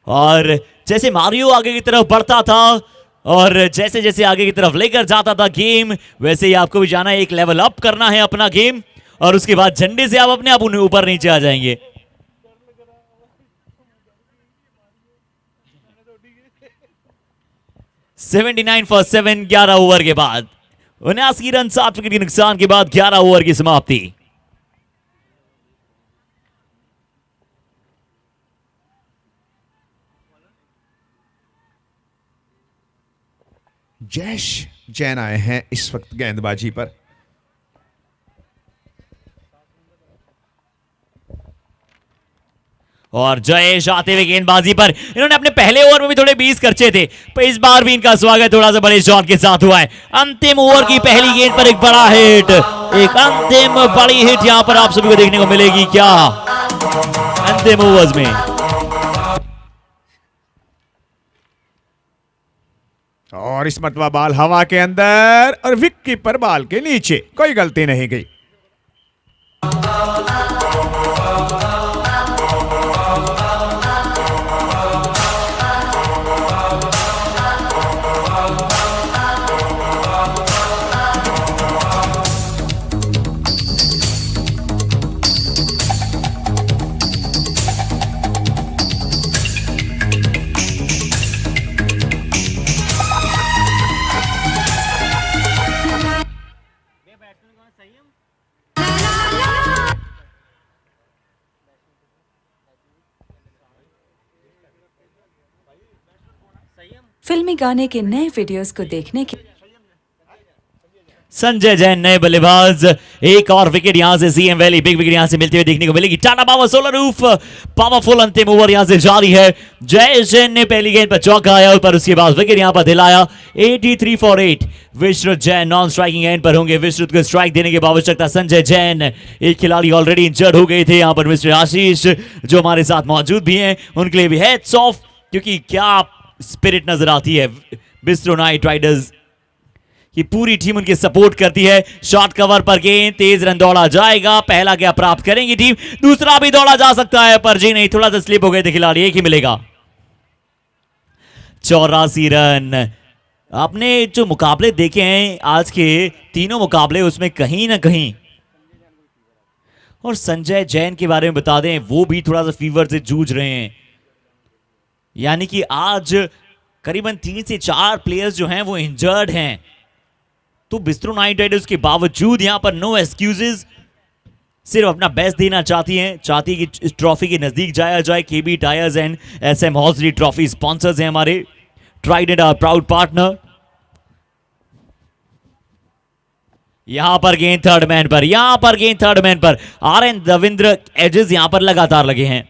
और जैसे मारियो आगे की तरफ बढ़ता था और जैसे जैसे आगे की तरफ लेकर जाता था गेम, वैसे ही आपको भी जाना है, एक लेवल अप करना है अपना गेम और उसके बाद झंडे से आप अपने आप ऊपर नीचे आ जाएंगे। $79 for 7 11 ओवर के बाद। 79 रन 7 विकेट के नुकसान के बाद 11 ओवर की समाप्ति। जयेश जैन आए हैं इस वक्त गेंदबाजी पर। और जयेश आते हुए गेंदबाजी पर, इन्होंने अपने पहले ओवर में भी थोड़े 20 खर्चे थे, पर इस बार भी इनका स्वागत थोड़ा सा बड़े शॉट के साथ हुआ है। अंतिम ओवर की पहली गेंद पर एक बड़ा हिट, एक अंतिम बड़ी हिट यहां पर आप सभी को देखने को मिलेगी क्या अंतिम ओवर्स में। और इस मतवा बाल हवा के अंदर और विक कीपर बाल के नीचे, कोई गलती नहीं गई। फिल्मी गाने के नए वीडियोस को देखने के संजय जैन नए बल्लेबाज। एक और विकेट यहां से सीएम वैली बिग विकेट यहां से मिलते हुए देखने को मिलेगी। Tata power solar roof powerful अंतिम ओवर यहां से जारी है। जयेश जैन ने पहली गेंद पर चौका आया पर उसके बाद विकेट यहां पर दिलाया। 83 for 8। विश्रुत Jain non striking and पर होंगे। विश्रुत को स्ट्राइक देने की आवश्यकता संजय जैन। एक खिलाड़ी ऑलरेडी इंजर्ड हो गए थे यहां पर मिस्टर आशीष जो हमारे साथ मौजूद भी हैं, उनके लिए भी हेड्स ऑफ, क्योंकि क्या स्पिरिट नजर आती है बिस्ट्रो नाइट राइडर्स की पूरी टीम उनकी सपोर्ट करती है। शॉर्ट कवर पर गेंद, तेज रन दौड़ा जाएगा। पहला क्या प्राप्त करेंगी टीम, दूसरा भी दौड़ा जा सकता है पर जी नहीं, थोड़ा सा स्लिप हो गए थे खिलाड़ी, एक ही मिलेगा। 84 रन। आपने जो मुकाबले देखे हैं आज के तीनों मुकाबले, उसमें कहीं ना कहीं, और संजय जैन के बारे में बता दें, वो भी थोड़ा सा फीवर से जूझ रहे हैं। यानी कि आज करीबन 3 से 4 प्लेयर्स जो हैं वो इंजर्ड हैं। तो बिस्ट्रो नाइट राइडर्स के बावजूद यहां पर नो एक्सक्यूजेस, सिर्फ अपना बेस्ट देना चाहती है कि इस ट्रॉफी के नजदीक जाया जाए। KB Tyres and SM Hosiery trophy sponsors हैं हमारे, ट्राइडेंट आवर प्राउड पार्टनर। यहां पर गेंद थर्ड मैन पर, यहां पर गेंद थर्ड मैन पर। आरएन रविंद्र एजेस यहां पर लगातार लगे हैं।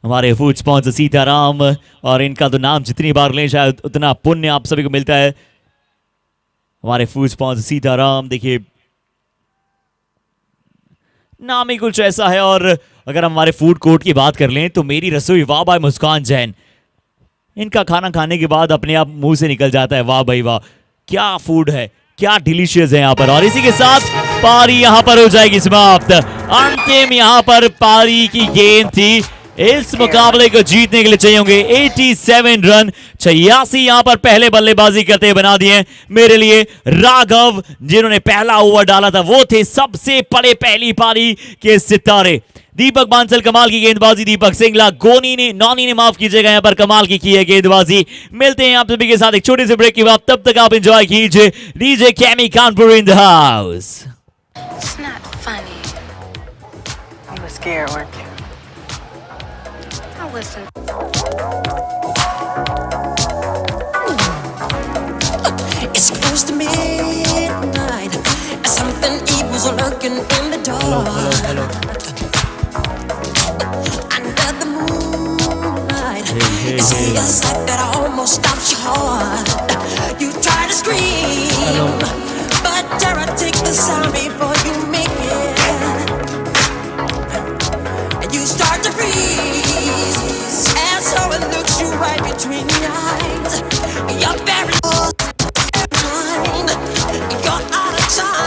हमारे फूड स्पॉन्सर सीताराम, और इनका तो नाम जितनी बार लें शायद उतना पुण्य आप सभी को मिलता है। हमारे फूड स्पॉन्सर सीताराम, देखिए नाम ही कुछ ऐसा है। और अगर हम हमारे फूड कोर्ट की बात कर लें तो मेरी रसोई वाह भाई मुस्कान जैन, इनका खाना खाने के बाद अपने आप मुंह से निकल जाता है वाह भाई वाह, क्या फूड है, क्या डिलीशियस है यहाँ पर। और इसी के साथ पारी यहाँ पर हो जाएगी समाप्त। अंतिम यहाँ पर पारी की गेंद थी। इस मुकाबले को जीतने के लिए चाहिए होंगे 87 रन। 86 यहां पर पहले बल्लेबाजी करते बना दिए मेरे लिए राघव, जिन्होंने पहला ओवर डाला था, वो थे सबसे बड़े पहली पारी के सितारे। दीपक बांसल कमाल की गेंदबाजी, दीपक सिंगला नॉनी ने माफ कीजिएगा यहां पर कमाल की है गेंदबाजी। मिलते हैं आप सभी के साथ एक छोटे से ब्रेक के बाद, तब तक आप एंजॉय कीजिए DJ chemo Kanpur in the house. It's not funny. You were scared, weren't you? Now listen. walking in the door. Under the moonlight, you see a sight that almost stops your heart. You try to scream, but terror takes the sound before you make it. And you start to freeze, and so it looks you right between the eyes. You're very blind, you're out of time.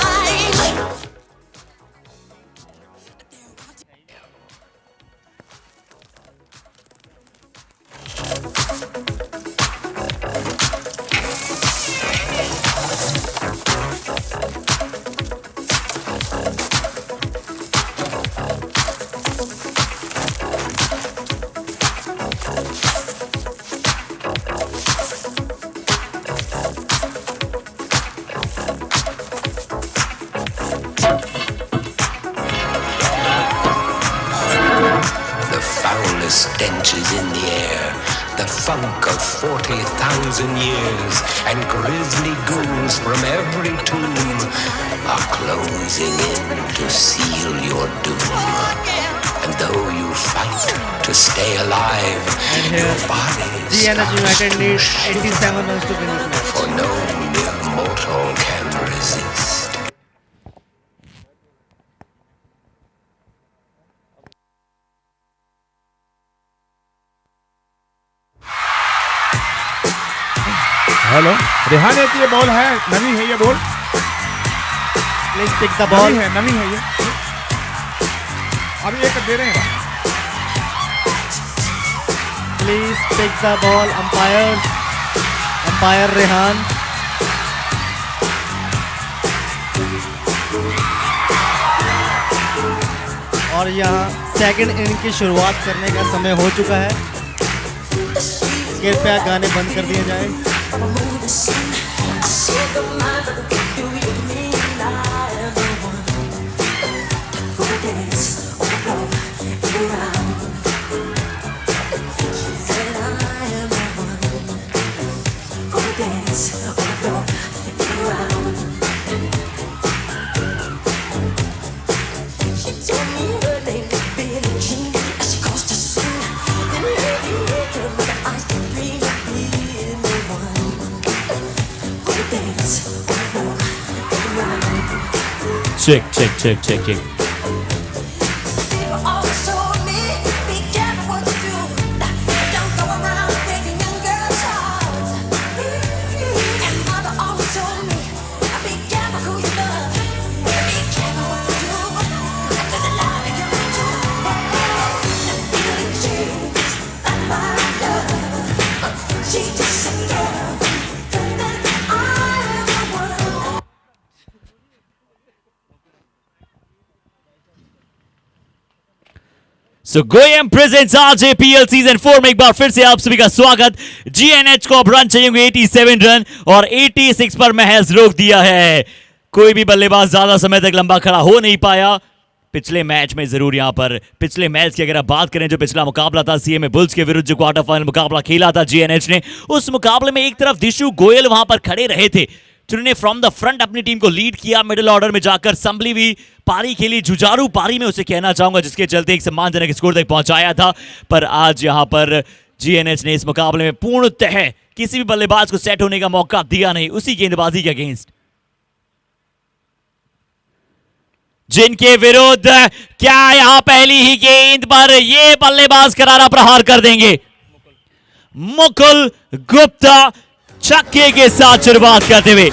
The foulest stench is in the air, the funk of 40,000 years, and grisly goons from every tomb are closing in to seal your doom. And though you fight to stay alive, your body GNH starts United to needs shiver, 87 runs to finish match. for no mere mortal can resist. Hello Rehan है, ये ball है, नवी है ये ball, Please pick the ball. नवी है ये, अभी एक दे रहे हैं। Please pick the ball. Umpire Rehan. और यहाँ सेकंड इनिंग की शुरुआत करने का समय हो चुका है। कृपया गाने बंद कर दिए जाएं। Check. सो गोएम प्रेजेंट्स आरजेपीएल सीजन 4 में एक बार फिर से आप सभी का स्वागत। जीएनएच को अब रन चाहिए 87 रन और 86 पर महज रोक दिया है। कोई भी बल्लेबाज ज्यादा समय तक लंबा खड़ा हो नहीं पाया। पिछले मैच में जरूर यहां पर पिछले मैच की अगर आप बात करें, जो पिछला मुकाबला था सीएमए बुल्स के विरुद्ध, जो क्वार्टर फाइनल मुकाबला खेला था जीएनएच ने, उस मुकाबले में एक तरफ दिशु गोयल वहां पर खड़े रहे थे जिन्होंने फ्रॉम द फ्रंट अपनी टीम को लीड किया, मिडिल ऑर्डर में जाकर संभली पारी खेली, जुझारू पारी में उसे कहना चाहूंगा, जिसके चलते एक सम्मानजनक स्कोर तक पहुंचाया था। पर आज यहां पर जीएनएच ने इस मुकाबले में पूर्णतः किसी भी बल्लेबाज को सेट होने का मौका दिया नहीं उसी गेंदबाजी के अगेंस्ट, जिनके विरुद्ध क्या यहां पहली ही गेंद पर ये बल्लेबाज करारा प्रहार कर देंगे। मुकुल गुप्ता छक्के के साथ शुरुआत करते हुए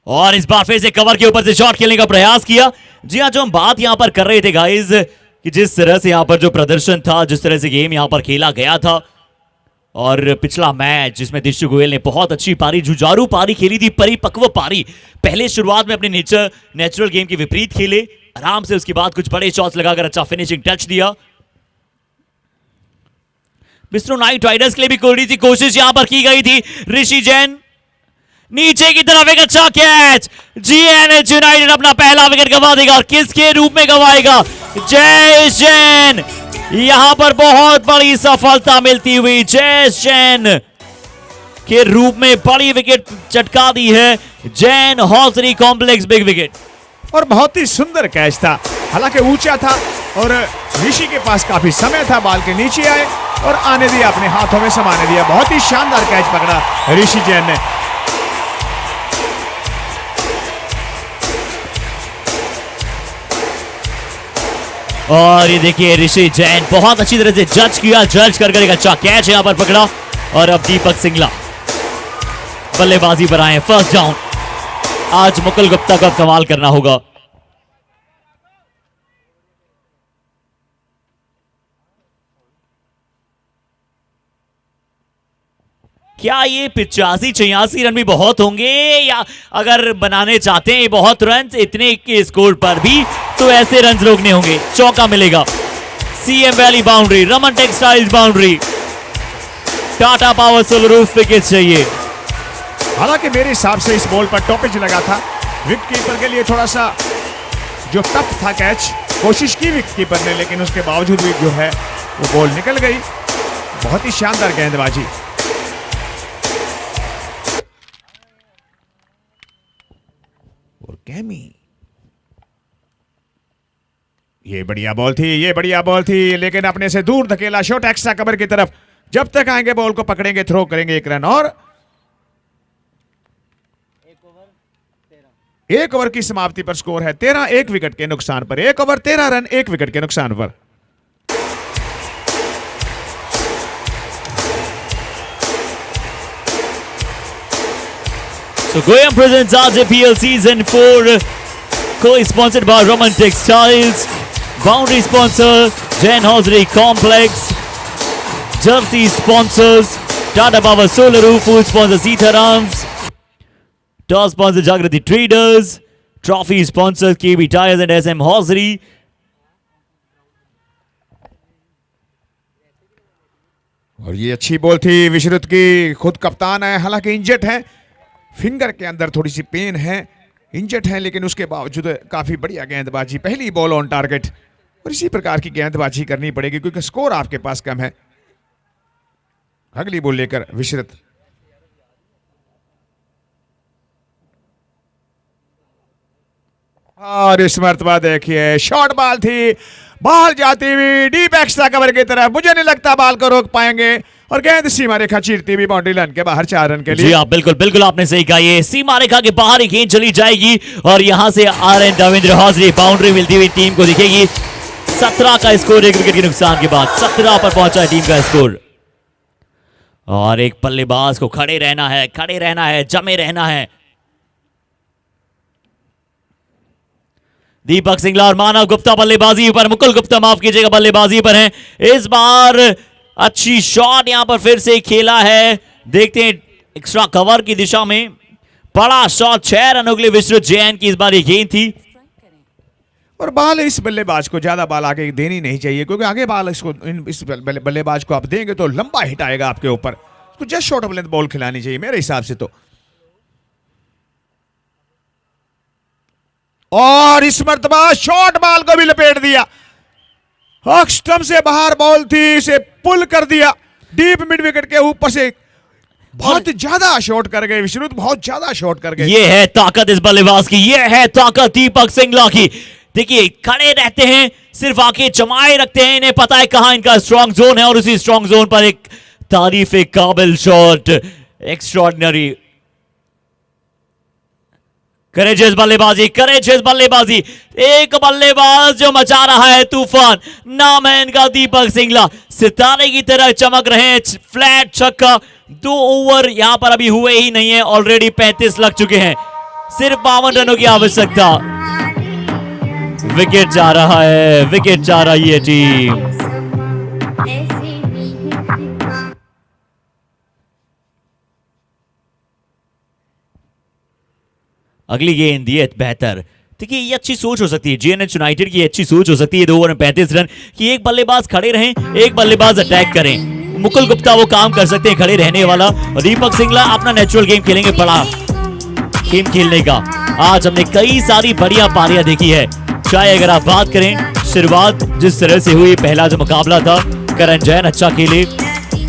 और इस बार फिर से कवर के ऊपर से शॉट खेलने का प्रयास किया। जी हां, जो हम बात यहां पर कर रहे थे गाइस कि जिस तरह से यहां पर जो प्रदर्शन था, जिस तरह से गेम यहां पर खेला गया था, और पिछला मैच जिसमें दिशु गोयल ने बहुत अच्छी पारी, जुझारू पारी खेली थी, परिपक्व पारी, पहले शुरुआत में अपने नेचुरल गेम के विपरीत खेले आराम से, उसके बाद कुछ बड़े शॉट्स लगाकर अच्छा फिनिशिंग टच दिया। बिस्ट्रो नाइट राइडर्स के लिए भी कोई सी कोशिश यहां पर की गई थी। ऋषि जैन नीचे की तरफ एक अच्छा कैच, जीएनएच यूनाइटेड अपना पहला विकेट गंवा देगा और किसके रूप में गंवाएगा? जयेश जैन। यहां पर बहुत बड़ी सफलता मिलती हुई जयेश जैन के रूप में बड़ी विकेट चटका दी है Jain hosiery complex big wicket. और बहुत ही सुंदर कैच था, हालांकि ऊंचा था और ऋषि के पास काफी समय था, बाल के नीचे आए और आने दिया, अपने हाथों में समाने दिया। बहुत ही शानदार कैच पकड़ा ऋषि जैन ने। और ये देखिए ऋषि जैन बहुत अच्छी तरह से जज किया, जज कर एक अच्छा कैच यहां पर पकड़ा। और अब दीपक सिंगला बल्लेबाजी पर आए, फर्स्ट डाउन। आज मुकुल गुप्ता को कमाल करना होगा। क्या ये 85-86 रन भी बहुत होंगे, या अगर बनाने चाहते हैं बहुत रन इतने के स्कोर पर भी तो ऐसे रन रोकने होंगे? चौका मिलेगा, CM valley boundary, Raman textiles boundary, Tata power solar roof wicket चाहिए। हालांकि मेरे हिसाब से इस बॉल पर टॉपेज लगा था, विकेट कीपर के लिए थोड़ा सा जो टफ था कैच, कोशिश की विकेट कीपर ने, लेकिन उसके बावजूद भी जो है वो बॉल निकल गई। बहुत ही शानदार गेंदबाजी। और कैमी, ये बढ़िया बॉल थी, ये बढ़िया बॉल थी, लेकिन अपने से दूर धकेला शॉट एक्स्ट्रा कवर की तरफ। जब तक आएंगे बॉल को पकड़ेंगे, थ्रो करेंगे 1 रन। और 1 ओवर की समाप्ति पर स्कोर है 13, 1 विकेट के नुकसान पर। 1 ओवर 13 रन, 1 विकेट के नुकसान पर। So Goyam presents RJPL Season 4, co-sponsored by Roman Textiles, boundary sponsor Jain Hosiery Complex, jersey sponsors Tata Power Solar Roof, food sponsor Seetharams, toss sponsor Jagrati Traders, trophy sponsors KB Tires and SM Hosiery. और ये अच्छी ball थी विश्रुत की, खुद कप्तान है, हालांकि injured है, फिंगर के अंदर थोड़ी सी पेन है, इंजर्ड है, लेकिन उसके बावजूद काफी बढ़िया गेंदबाजी। पहली बॉल ऑन टारगेट, और इसी प्रकार की गेंदबाजी करनी पड़ेगी क्योंकि स्कोर आपके पास कम है। अगली बॉल लेकर विश्रुत। और इस मर्तबा देखिए शॉर्ट बॉल थी, बॉल जाती हुई डीप एक्स्ट्रा कवर की तरफ। मुझे नहीं लगता बॉल को रोक पाएंगे, और गेंद सीमा रेखा चीरती हुई बाउंड्री लाइन के बाहर 4 रन के लिए। जी आप बिल्कुल बिल्कुल आपने सही कहा, ये सीमा रेखा के बाहर ही गेंद चली जाएगी और यहां से RN रविंद्र हॉजरी बाउंड्री मिलती हुई टीम को दिखेगी। 17 का स्कोर 1 विकेट के नुकसान के बाद 17 पर पहुंचा है टीम का स्कोर। और एक बल्लेबाज को खड़े रहना है, खड़े रहना है, जमे रहना है। दीपक सिंगला और मानव गुप्ता बल्लेबाजी पर, मुकुल गुप्ता माफ कीजिएगा बल्लेबाजी पर हैं। इस बार अच्छी शॉट यहां पर फिर से खेला है, देखते हैं एक्स्ट्रा कवर की दिशा में बड़ा शॉट। 6 रनों के लिए विश्रुत जैन की इस बार ये गेंद थी। और बॉल इस बल्लेबाज को ज्यादा बॉल आगे देनी नहीं चाहिए, क्योंकि आगे बॉल इसको इस बल्लेबाज को आप देंगे तो लंबा हिट आएगा आपके ऊपर। उसको just short of length ball खिलानी चाहिए मेरे हिसाब से तो। और इस मर्तबा शॉर्ट बॉल को भी लपेट दिया, स्टंप से बाहर बॉल थी, इसे पुल कर दिया डीप मिड विकेट के ऊपर से। बहुत ज्यादा शॉट कर गए विश्रुत, बहुत ज्यादा शॉट कर गए। ये है ताकत इस बल्लेबाज की, ये है ताकत दीपक सिंगला की। देखिए खड़े रहते हैं, सिर्फ आंखें जमाए रखते हैं, इन्हें पता है कहां इनका स्ट्रॉन्ग जोन है, और उसी स्ट्रॉन्ग जोन पर एक तारीफ काबिल शॉट, एक्स्ट्रॉर्डिनरी करेजियस बल्लेबाजी, करेजियस बल्लेबाजी। एक बल्लेबाज जो मचा रहा है तूफान, नाम है इनका दीपक सिंगला। सितारे की तरह चमक रहे हैं, फ्लैट छक्का। 2 ओवर यहां पर अभी हुए ही नहीं है, ऑलरेडी 35 लग चुके हैं, सिर्फ 52 रनों की आवश्यकता। विकेट जा रहा है, विकेट जा रही है टीम। अगली गेंद ये बेहतर। देखिए ये अच्छी सोच हो सकती है जीएनएच यूनाइटेड की, अच्छी सोच हो सकती है 2 ओवर में 35 रन कि एक बल्लेबाज खड़े रहें, एक बल्लेबाज अटैक करें। मुकुल गुप्ता वो काम कर सकते हैं खड़े रहने वाला, और दीपक सिंगला अपना नेचुरल गेम खेलेंगे, बड़ा गेम खेलने का। आज हमने कई सारी बढ़िया पारियां देखी है। चाहे अगर आप बात करें शुरुआत जिस तरह से हुई, पहला जो मुकाबला था करण जैन अच्छा खेले,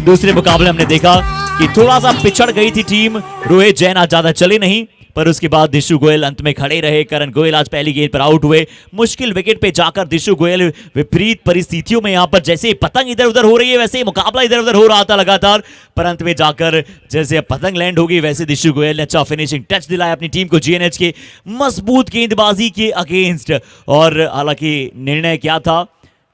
दूसरे मुकाबले हमने देखा कि थोड़ा सा पिछड़ गई थी टीम, रोहित जैन आज ज्यादा चले नहीं, पर उसके बाद दिशु गोयल अंत में खड़े रहे। करण गोयल आज पहली गेंद पर आउट हुए, मुश्किल विकेट पे जाकर दिशु गोयल विपरीत परिस्थितियों में यहां पर जैसे ही पतंग इधर उधर हो रही है वैसे ही मुकाबला इधर उधर हो रहा था लगातार, पर अंत में जाकर जैसे अब पतंग लैंड होगी वैसे दिशु गोयल ने अच्छा फिनिशिंग टच दिलाया अपनी टीम को जीएनएच के मजबूत गेंदबाजी के अगेंस्ट। और हालांकि निर्णय क्या था,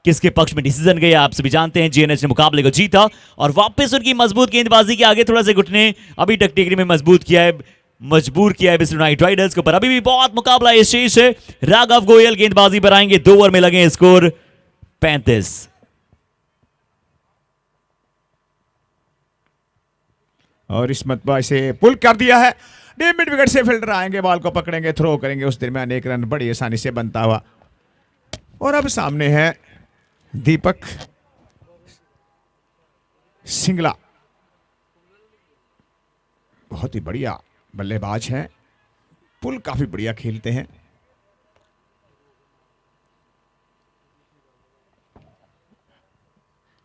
किसके पक्ष में डिसीजन गया आप सभी जानते हैं। जीएनएच ने मुकाबले को जीता और वापस उनकी मजबूत गेंदबाजी के आगे थोड़ा सा घुटने अभी टेक्निकली में मजबूत किया है, मजबूर किया है बिस्मिल्लाह नाइट राइडर्स को, पर अभी भी बहुत मुकाबला ये शेष है। राघव गोयल गेंदबाजी पर आएंगे, 2 ओवर में लगे स्कोर 35। और इस मतबा से पुल कर दिया है, मिड विकेट से फील्डर आएंगे, बॉल को पकड़ेंगे, थ्रो करेंगे, उस दरमियान एक रन बड़ी आसानी से बनता हुआ। और अब सामने है दीपक सिंगला, बहुत ही बढ़िया बल्लेबाज हैं, पुल काफी बढ़िया खेलते हैं।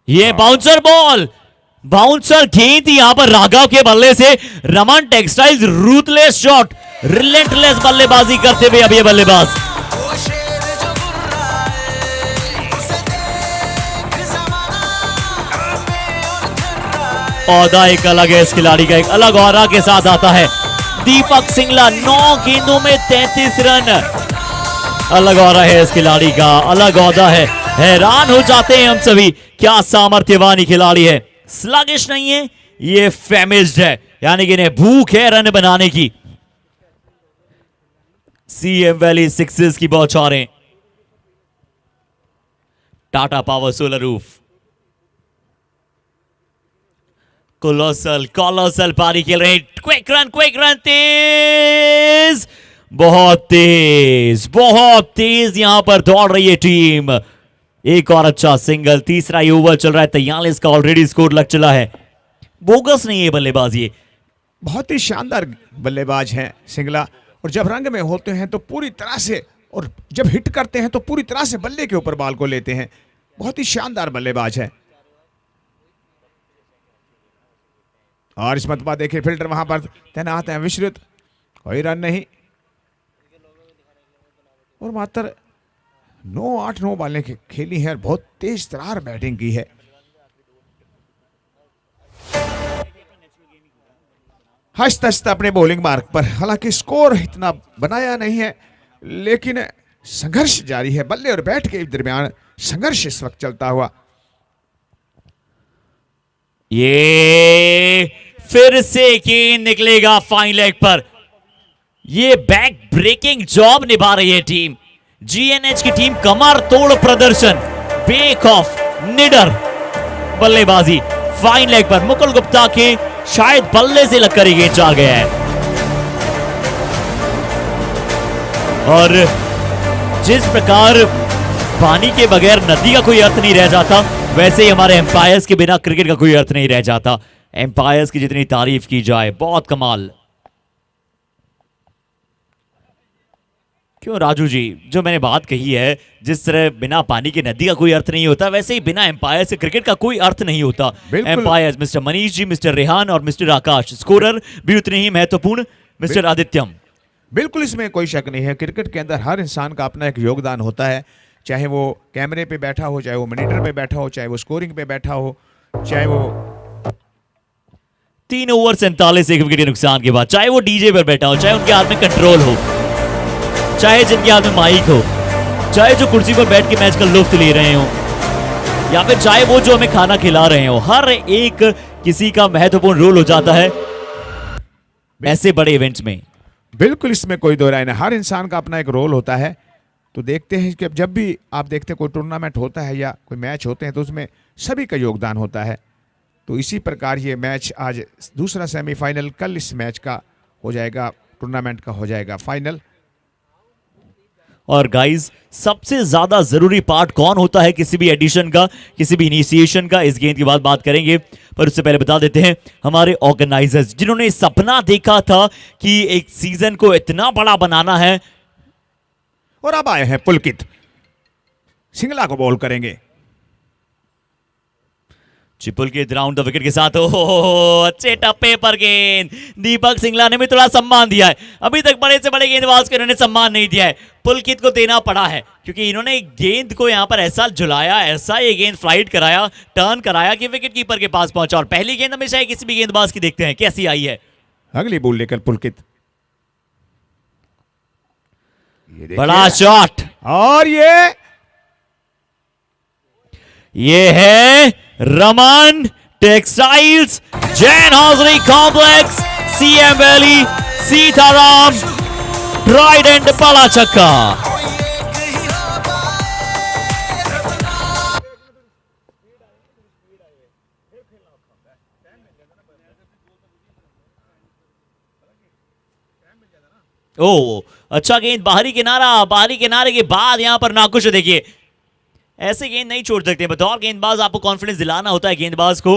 ये बाउंसर बॉल, बाउंसर गेंद थी यहां पर राघव के बल्ले से। Raman textiles ruthless shot, relentless बल्लेबाजी करते हुए अब ये बल्लेबाज औदा एक अलग है, इस खिलाड़ी का एक अलग ऑरा के साथ आता है। दीपक सिंगला 9 गेंदों में 33 रन, अलग ऑरा है इस खिलाड़ी का, अलग औदा है। हैरान हो जाते हैं हम सभी, क्या सामर्थ्यवान खिलाड़ी है। स्लगिश नहीं है, ये फेमिस्ड है, यानी कि इन्हें भूख है रन बनाने की। सीएम वैली सिक्सेस की बौछारें, Tata power solar roof, colossal पारी खेल रहे हैं। क्विक रन, तेज, बहुत तेज यहां पर दौड़ रही है टीम। एक और अच्छा सिंगल, तीसरा ही ओवर चल रहा है, 43 का ऑलरेडी स्कोर लग चला है। बोगस नहीं है बल्लेबाज, ये बहुत ही शानदार बल्लेबाज हैं सिंगला, और जब रंग में होते हैं तो पूरी तरह से, और जब हिट करते हैं तो पूरी तरह से बल्ले के ऊपर बॉल को लेते हैं। बहुत ही शानदार बल्लेबाज है। और इस मतबा देखिए फील्डर वहां पर तैनात है, विश्रुत, कोई रन नहीं, और मात्र 9 बॉलें खेली हैं, बहुत तेज तरार बैटिंग की है। हस्त हस्त अपने बॉलिंग मार्ग पर, हालांकि स्कोर इतना बनाया नहीं है, लेकिन संघर्ष जारी है, बल्ले और बैट के दरमियान संघर्ष इस वक्त चलता हुआ। ये फिर से गेंद निकलेगा फाइन लेग पर। ये बैक ब्रेकिंग जॉब निभा रही है टीम, जीएनएच की टीम, कमर तोड़ प्रदर्शन, बेक ऑफ निडर बल्लेबाजी फाइन लेग पर। मुकुल गुप्ता के शायद बल्ले से लगकर ये गेंद जा गया है, और जिस प्रकार पानी के बगैर नदी का कोई अर्थ नहीं रह जाता, वैसे ही हमारे एम्पायर्स के बिना क्रिकेट का कोई अर्थ नहीं रह जाता। एम्पायर्स की जितनी तारीफ की जाए, बहुत कमाल। क्यों राजू जी, जो मैंने बात कही है, जिस तरह बिना पानी के नदी का कोई अर्थ नहीं होता, वैसे ही बिना एम्पायर से क्रिकेट का कोई अर्थ नहीं होता। Empires mister Manish ji, mister Rehan और मिस्टर आकाश, स्कोरर भी उतने ही महत्वपूर्ण मिस्टर आदित्यम। बिल्कुल इसमें कोई शक नहीं है, क्रिकेट के अंदर हर इंसान का अपना एक योगदान होता है, चाहे वो कैमरे पे बैठा हो, चाहे वो मॉनिटर पे बैठा हो, चाहे वो स्कोरिंग पे बैठा हो, चाहे वो 3 ओवर 47 एक विकेट के नुकसान के बाद, चाहे वो डीजे पर बैठा हो, चाहे उनके हाथ में कंट्रोल हो, चाहे जिनके हाथ में माइक हो, चाहे जो कुर्सी पर बैठ के मैच का लुत्फ ले रहे हो, या फिर चाहे वो जो हमें खाना खिला रहे हो, हर एक किसी का महत्वपूर्ण रोल हो जाता है ऐसे बड़े इवेंट्स में। बिल्कुल इसमें कोई दो राय नहीं, हर इंसान का अपना एक रोल होता है। तो देखते हैं कि जब भी आप देखते हैं कोई टूर्नामेंट होता है या कोई मैच होते हैं, तो उसमें सभी का योगदान होता है। तो इसी प्रकार ये मैच आज दूसरा सेमीफाइनल, कल इस मैच का हो जाएगा, टूर्नामेंट का हो जाएगा फाइनल। और गाइस सबसे ज्यादा जरूरी पार्ट कौन होता है किसी भी एडिशन का, किसी भी इनिशिएशन का, इस गेंद की बात करेंगे, पर उससे पहले बता देते हैं हमारे ऑर्गेनाइजर्स जिन्होंने सपना देखा था कि एक सीजन को इतना बड़ा बनाना है। और अब आए हैं पुलकित, सिंगला को बॉल करेंगे। चिपुल के राउंड द विकेट के साथ अच्छे टप्पे पर गेंद, दीपक सिंगला ने भी थोड़ा सम्मान दिया है। अभी तक बड़े से बड़े गेंदबाज को इन्होंने सम्मान नहीं दिया है, पुलकित को देना पड़ा है क्योंकि इन्होंने गेंद को यहां पर ऐसा झुलाया, ऐसा ये गेंद फ्लाइट कराया, टर्न कराया कि विकेट कीपर के पास पहुंचा। और पहली गेंद हमेशा किसी भी गेंदबाज की देखते हैं कैसी आई है। अगली बॉल लेकर पुलकित, बड़ा शॉट, और ये है Raman textiles, Jain hosiery complex, CM valley, Sitaram, Trident बड़ा छक्का। ओ अच्छा गेंद, बाहरी किनारा, बाहरी किनारे के बाद यहां पर नाखुश, देखिए ऐसे गेंद नहीं छोड़ सकते। बतौर गेंदबाज आपको कॉन्फिडेंस दिलाना होता है गेंदबाज को।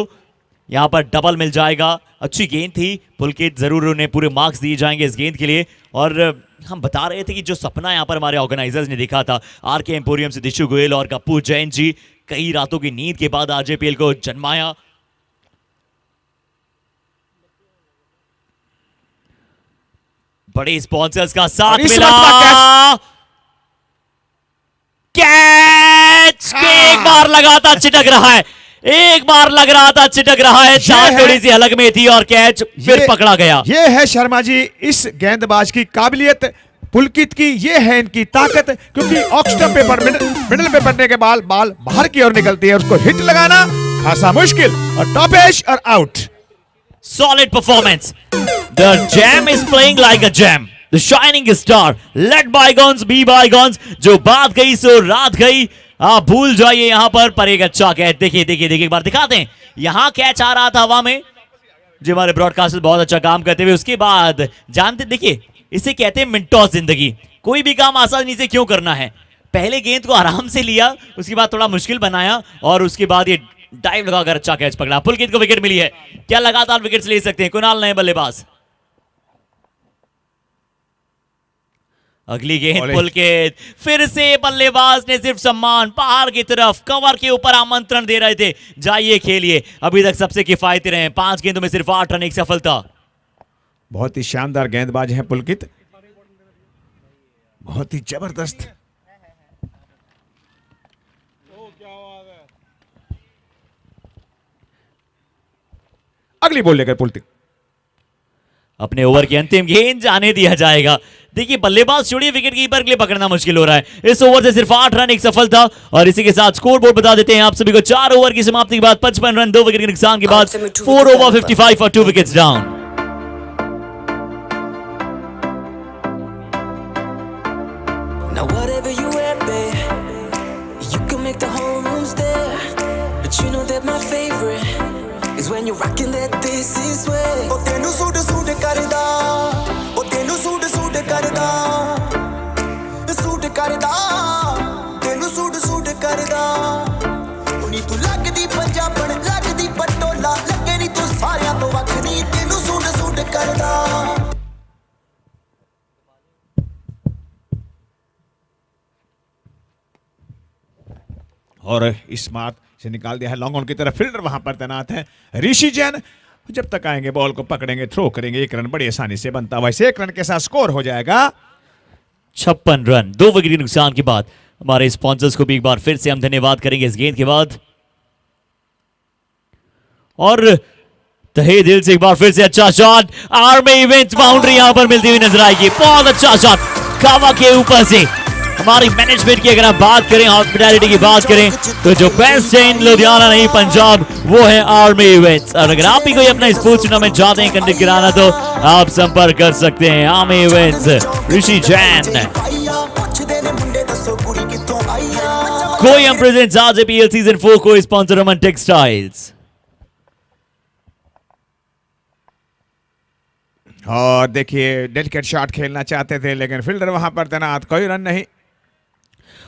यहां पर डबल मिल जाएगा, अच्छी गेंद थी, पुलकित जरूर उन्हें पूरे मार्क्स दिए जाएंगे इस गेंद के लिए। और हम बता रहे थे कि जो सपना यहां पर हमारे ऑर्गेनाइजर्स ने देखा था, आरके एम्पोरियम से दिशु गोयल और कप्पू जैन जी, कई रातों की नींद के बाद आरजेपीएल को जन्माया। बड़े स्पॉन्सर्स का साथ मिला, कैच एक बार लगातार चिटक रहा है, एक बार लग रहा था चिटक रहा है, चार थोड़ी सी हलक में थी और कैच फिर पकड़ा गया। ये है शर्मा जी इस गेंदबाज की काबिलियत, पुलकित की ये है इनकी ताकत, क्योंकि ऑक्स्टम पेपर मिडल पे पड़ने के बाद बाल बाहर की ओर निकलती है, उसको हिट लगाना खासा मुश्किल, और टॉप एज और out. Solid performance. The jam is playing like a jam. The shining star. Let bygones be bygones. जो बात गई सो रात गई, आप भूल जाइए यहां पर एक अच्छा कैच, देखिए देखिए देखिए, एक बार दिखाते हैं। यहां कैच आ रहा था हवा में, जो हमारे ब्रॉडकास्टर बहुत अच्छा काम करते हुए, उसके बाद जानते, देखिए इसे कहते हैं मिनटों जिंदगी। कोई भी काम आसानी से क्यों करना है, पहले गेंद को आराम से लिया, उसके बाद थोड़ा मुश्किल बनाया, और उसके बाद ये डाइव लगाकर अच्छा कैच पकड़ा। पुलकित को विकेट मिली है, क्या लगातार विकेट्स ले सकते हैं कुणाल नए बल्लेबाज। अगली गेंद पुलकित, फिर से बल्लेबाज ने सिर्फ सम्मान, बाहर की तरफ कवर के ऊपर आमंत्रण दे रहे थे, जाइए खेलिए। अभी तक सबसे किफायती रहे, 5 गेंदों में सिर्फ 8 रन, एक सफलता। बहुत ही शानदार गेंदबाज हैं पुलकित, बहुत ही जबरदस्त। अगली बॉल लेकर पुलकित, अपने ओवर की अंतिम गेंद जाने दिया जाएगा। देखिए बल्लेबाज छोड़िए, विकेट कीपर के लिए पकड़ना मुश्किल हो रहा है। इस ओवर से सिर्फ 8 रन, एक सफलता, और इसी के साथ स्कोर बोर्ड बता देते हैं आप सभी को। 4 ओवर की समाप्ति के बाद 55 रन, 2 विकेट के नुकसान के बाद 4 over 55 for 2 wickets down. Now whatever you wear, babe, you can make the whole room stare. But you know that my favorite is when you're rocking that this is way. Oh tenu suit karda, oh tenu suit karda, suit karda, tenu suit karda. Uni tu lagdi punjaban, lagdi patola, lage ni tu saaryan to vakhri, tenu suit karda. और इस mark से निकाल दिया है long on की तरफ, fielder वहां पर तैनात है ऋषि जैन, जब तक आएंगे बॉल को पकड़ेंगे, थ्रो करेंगे, 1 रन बड़ी आसानी से बनता। वैसे 1 रन के साथ स्कोर हो जाएगा 56 रन, 2 विकेट के नुकसान के बाद। हमारे स्पॉन्सर्स को भी एक बार फिर से हम धन्यवाद करेंगे इस गेंद के बाद, और तहे दिल से एक बार फिर से अच्छा शॉट, आर्मी इवेंट्स बाउंड्री यहां पर मिलती हुई नजर आएगी। बहुत अच्छा शॉट कावा के ऊपर से। हमारी मैनेजमेंट की अगर आप बात करें, हॉस्पिटैलिटी की बात करें, तो जो बेस्ट है इन लुधियाना नहीं पंजाब, वो है आर्मी इवेंट्स। और अगर आप भी कोई अपना स्पोर्ट्स टूर्नामेंट चाहते हैं कंडक्ट कराना, तो आप संपर्क कर सकते हैं आर्मी इवेंट्स, ऋषि जैन। कोयम प्रेजेंट्स आरजेपीएल सीजन 4 को स्पॉन्सर रमन टेक्सटाइल्स। और देखिए डेलिकेट शॉट खेलना चाहते थे, लेकिन फील्डर वहां पर तैनात, कोई रन नहीं।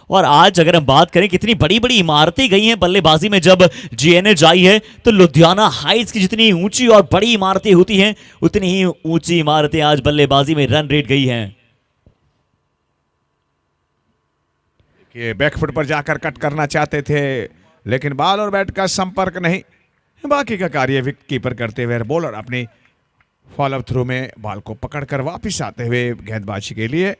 और आज अगर हम बात करें कितनी बड़ी बड़ी इमारतें गई हैं बल्लेबाजी में, जब जीएनएच आई है तो लुधियाना हाइट्स की जितनी ऊंची और बड़ी इमारतें होती हैं उतनी ही ऊंची इमारतें आज बल्लेबाजी में रन रेट गई हैं। कि बैकफुट पर जाकर कट करना चाहते थे लेकिन बॉल और बैट का संपर्क नहीं, बाकी का कार्य विकेट कीपर करते हुए बॉलर अपनी फॉलो थ्रू में बॉल को पकड़कर वापस आते हुए गेंदबाजी के लिए।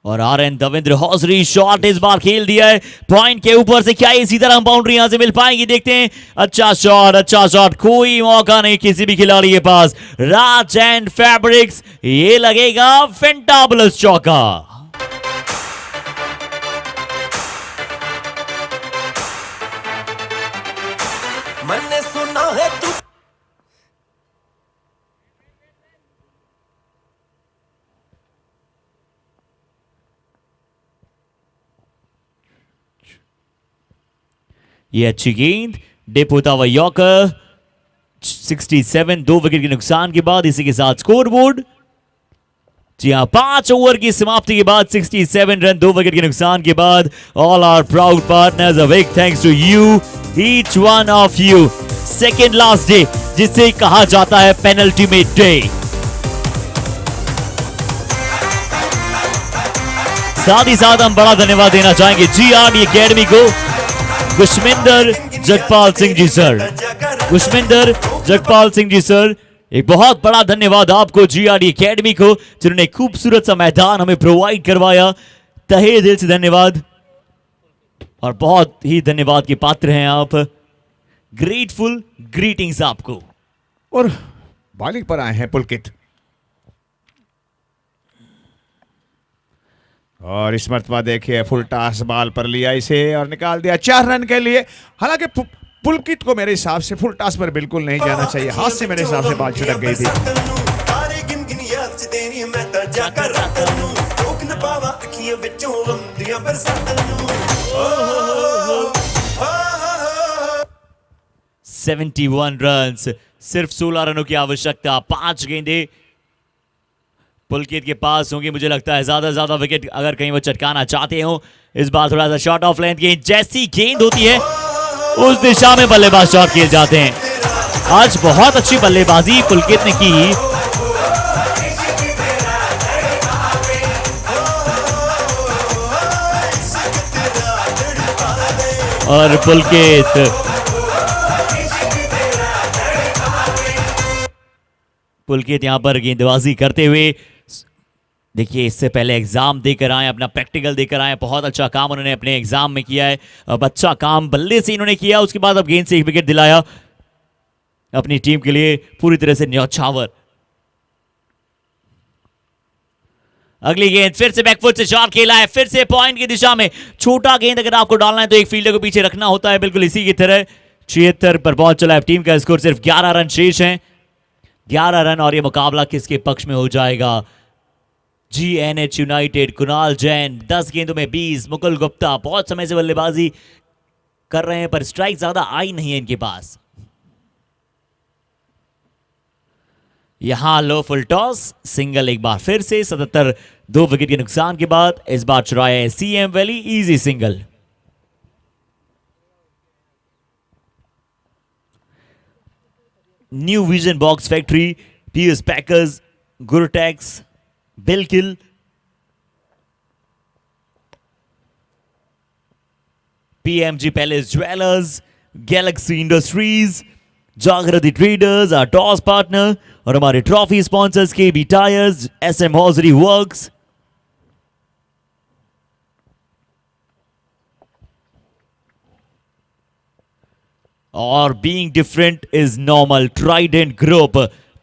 और आरएन दविंद्र हौसरी शॉट इस बार खेल दिया है पॉइंट के ऊपर से, क्या इसी तरह बाउंड्री यहां से मिल पाएगी, देखते हैं। अच्छा शॉट, कोई मौका नहीं किसी भी खिलाड़ी के पास। राज एंड फैब्रिक्स, ये लगेगा फैंटाबुलस चौका। मैंने सुना है तू ये अच्छी गेंद, डिप होता हुआ यॉर्कर, 67, 2 विकेट के नुकसान के बाद इसी के साथ स्कोरबोर्ड। जी हाँ, 5 ओवर की समाप्ति के बाद 67 रन, 2 विकेट के नुकसान के बाद। All our proud partners, a big thanks to you, each one of you. Second last day जिसे कहा जाता है पेनल्टीमेट डे। साथ ही साथ हम बड़ा धन्यवाद देना चाहेंगे जीआरडी एकेडमी को, गुशमिंदर जगपाल सिंह जी सर। गुशमिंदर जगपाल सिंह जी सर, एक बहुत बड़ा धन्यवाद आपको जीआरडी एकेडमी को, जिन्होंने खूबसूरत सा मैदान हमें प्रोवाइड करवाया। तहे दिल से धन्यवाद और बहुत ही धन्यवाद के पात्र हैं आप। ग्रेटफुल ग्रीटिंग्स आपको। और बॉलिंग पर आए हैं पुलकित, और इस मर्तबा देखिए फुल टॉस बॉल पर लिया इसे और निकाल दिया 4 रन के लिए। हालांकि पुलकित को मेरे हिसाब से फुल टॉस पर बिल्कुल नहीं जाना चाहिए, हाथ से मेरे हिसाब से बॉल छिटक गई थी। सेवेंटी 71 रन, सिर्फ 16 रनों की आवश्यकता, 5 गेंदें पुलकित के पास होंगी। मुझे लगता है ज्यादा विकेट अगर कहीं वो चटकाना चाहते हो। इस बार थोड़ा सा शॉर्ट ऑफ लेंथ गेंद, जैसी गेंद होती है उस दिशा में बल्लेबाज शॉट किए जाते हैं। आज बहुत अच्छी बल्लेबाजी पुलकित ने की। और पुलकित यहां पर गेंदबाजी करते हुए, देखिए इससे पहले एग्जाम देकर आए, अपना प्रैक्टिकल देकर आए, बहुत अच्छा काम उन्होंने अपने एग्जाम में किया है। अब अच्छा काम बल्ले से इन्होंने किया, उसके बाद अब गेंद से 1 विकेट दिलाया अपनी टीम के लिए पूरी तरह से न्यौछावर। अगली गेंद फिर से बैकफुट से शॉट खेला है, फिर से पॉइंट की दिशा में। छोटा गेंद अगर आपको डालना है तो एक फील्डर को पीछे रखना होता है, बिल्कुल इसी की तरह। 76 पर बॉल चला है, टीम का स्कोर सिर्फ 11 रन शेष है। 11 रन और ये मुकाबला किसके पक्ष में हो जाएगा? जीएनएच यूनाइटेड, कुणाल जैन 10 गेंदों में 20, मुकुल गुप्ता बहुत समय से बल्लेबाजी कर रहे हैं पर स्ट्राइक ज्यादा आई नहीं है इनके पास। यहां लो फुल टॉस, सिंगल एक बार फिर से 77, 2 विकेट के नुकसान के बाद इस बार चुराया है CM Valley, easy single. New Vision Box Factory, PS Packers, Gurutex, बिल्किल, PMG Palace Jewellers, Galaxy Industries, Jagriti Traders, our toss partner, और हमारे trophy sponsors KB Tyres, SM Hosiery Works. और being different is normal, Trident Group.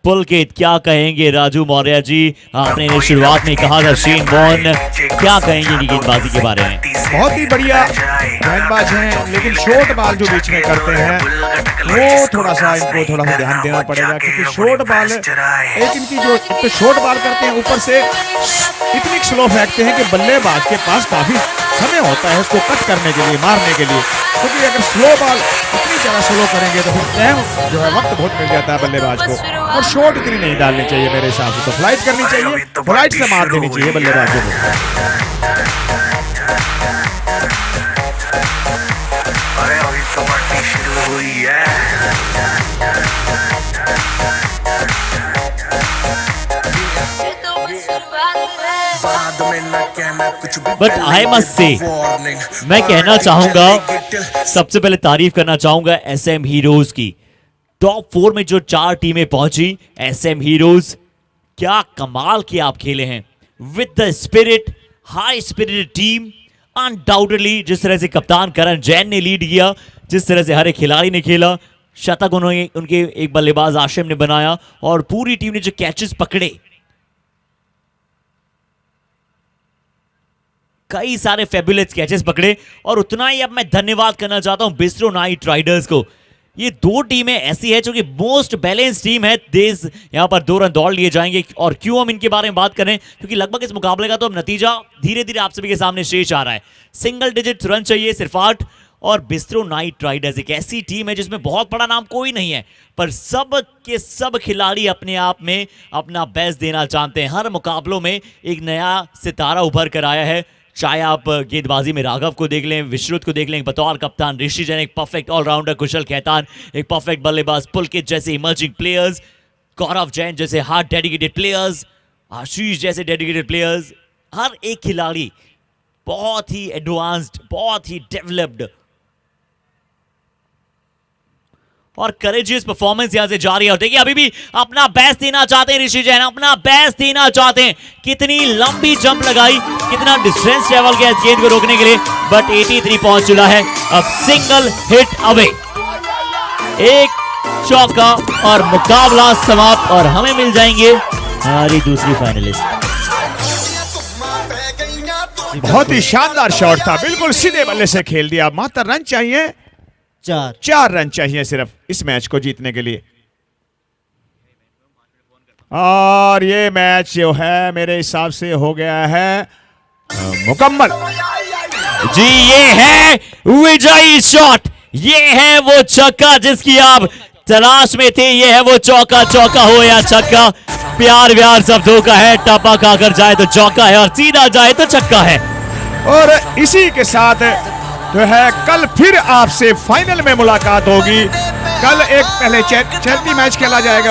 Pulkit क्या कहेंगे राजू मौर्य जी? आपने शुरुआत में कहा था शेन वॉर्न, क्या कहेंगे इनकी गेंदबाजी के बारे में? बहुत ही बढ़िया गेंदबाज हैं, लेकिन शॉर्ट बॉल जो बीच में करते हैं वो थोड़ा सा इनको ध्यान देना पड़ेगा, क्योंकि शॉर्ट बॉल एक इनकी जो तो शॉर्ट बॉल करते हैं ऊपर से इतनी स्लो फेंकते हैं कि बल्लेबाज के पास काफी समय होता है उसको कट करने के लिए, मारने के लिए। क्योंकि अगर स्लो बॉल इतनी ज़्यादा स्लो करेंगे तो फिर टाइम जो है वक्त बहुत मिल जाता है बल्लेबाज को, और शॉट इतनी नहीं डालनी चाहिए मेरे हिसाब से। तो फ्लाइट करनी चाहिए, फ्लाइट से मार देनी चाहिए बल्लेबाजों को। बट आई मस्ट से, मैं कहना चाहूंगा, सबसे पहले तारीफ करना चाहूंगा एसएम हीरोज की। टॉप 4 में जो 4 टीमें पहुंची, एसएम हीरोज क्या कमाल के आप खेले हैं with the spirit, high spirited team. Undoubtedly जिस तरह से कप्तान करण जैन ने लीड किया, जिस तरह से हर एक खिलाड़ी ने खेला, शतक उन्होंने उनके एक बल्लेबाज आशिम ने बनाया, और पूरी टीम ने जो कैचेस पकड़े, कई सारे फेबुलस कैचेस पकड़े। और उतना ही अब मैं धन्यवाद करना चाहता हूं बिस्ट्रो नाइट राइडर्स को। ये 2 टीमें ऐसी है जो कि मोस्ट बैलेंस टीम है। देश यहां पर 2 रन दौड़ लिए जाएंगे। और क्यों हम इनके बारे में बात करें, क्योंकि लगभग इस मुकाबले का तो अब नतीजा धीरे धीरे आप सभी के सामने शेष आ रहा है। सिंगल डिजिट रन चाहिए, सिर्फ 8। और बिस्ट्रो नाइट राइडर्स एक ऐसी टीम है जिसमें बहुत बड़ा नाम कोई नहीं है, पर सब के सब खिलाड़ी अपने आप में अपना बेस्ट देना चाहते हैं। हर मुकाबलों में एक नया सितारा उभर कर आया है। चाहे आप गेंदबाजी में राघव को देख लें, विश्रुत को देख लें, बतौर कप्तान ऋषि जैन एक परफेक्ट ऑलराउंडर, कुशल खेतान एक परफेक्ट बल्लेबाज, पुलकित जैसे इमर्जिंग प्लेयर्स, गौरव जैन जैसे हार्ड डेडिकेटेड प्लेयर्स, आशीष जैसे डेडिकेटेड प्लेयर्स। हर एक खिलाड़ी बहुत ही एडवांस्ड, बहुत ही डेवलप्ड और करेजियस परफॉर्मेंस यहां से जारी है। और देखिए अभी भी अपना बेस्ट देना चाहते हैं ऋषि जैन, अपना बेस्ट देना चाहते हैं। कितनी लंबी जंप लगाई, कितना डिस्टेंस ट्रेवल किया इस गेंद को रोकने के लिए, बट 83 पहुंच चुका है। अब सिंगल हिट अवे, एक चौका और मुकाबला समाप्त, और हमें मिल जाएंगे हमारी दूसरी फाइनलिस्ट। बहुत ही शानदार शॉट था, बिल्कुल सीधे बल्ले से खेल दिया। मात्र रन चाहिए 4 रन चाहिए सिर्फ इस मैच को जीतने के लिए। और ये मैच जो है मेरे हिसाब से हो गया है मुकम्मल। जी ये है विजयी शॉट, ये है वो छक्का जिसकी आप तलाश में थे। ये है वो चौका, चौका हो या छक्का, प्यार व्यार शब्दों का है। टपा खाकर जाए तो चौका है, और सीधा जाए तो छक्का है। और इसी के साथ जो है कल फिर आपसे फाइनल में मुलाकात होगी। कल एक पहले चैरिटी मैच खेला जाएगा,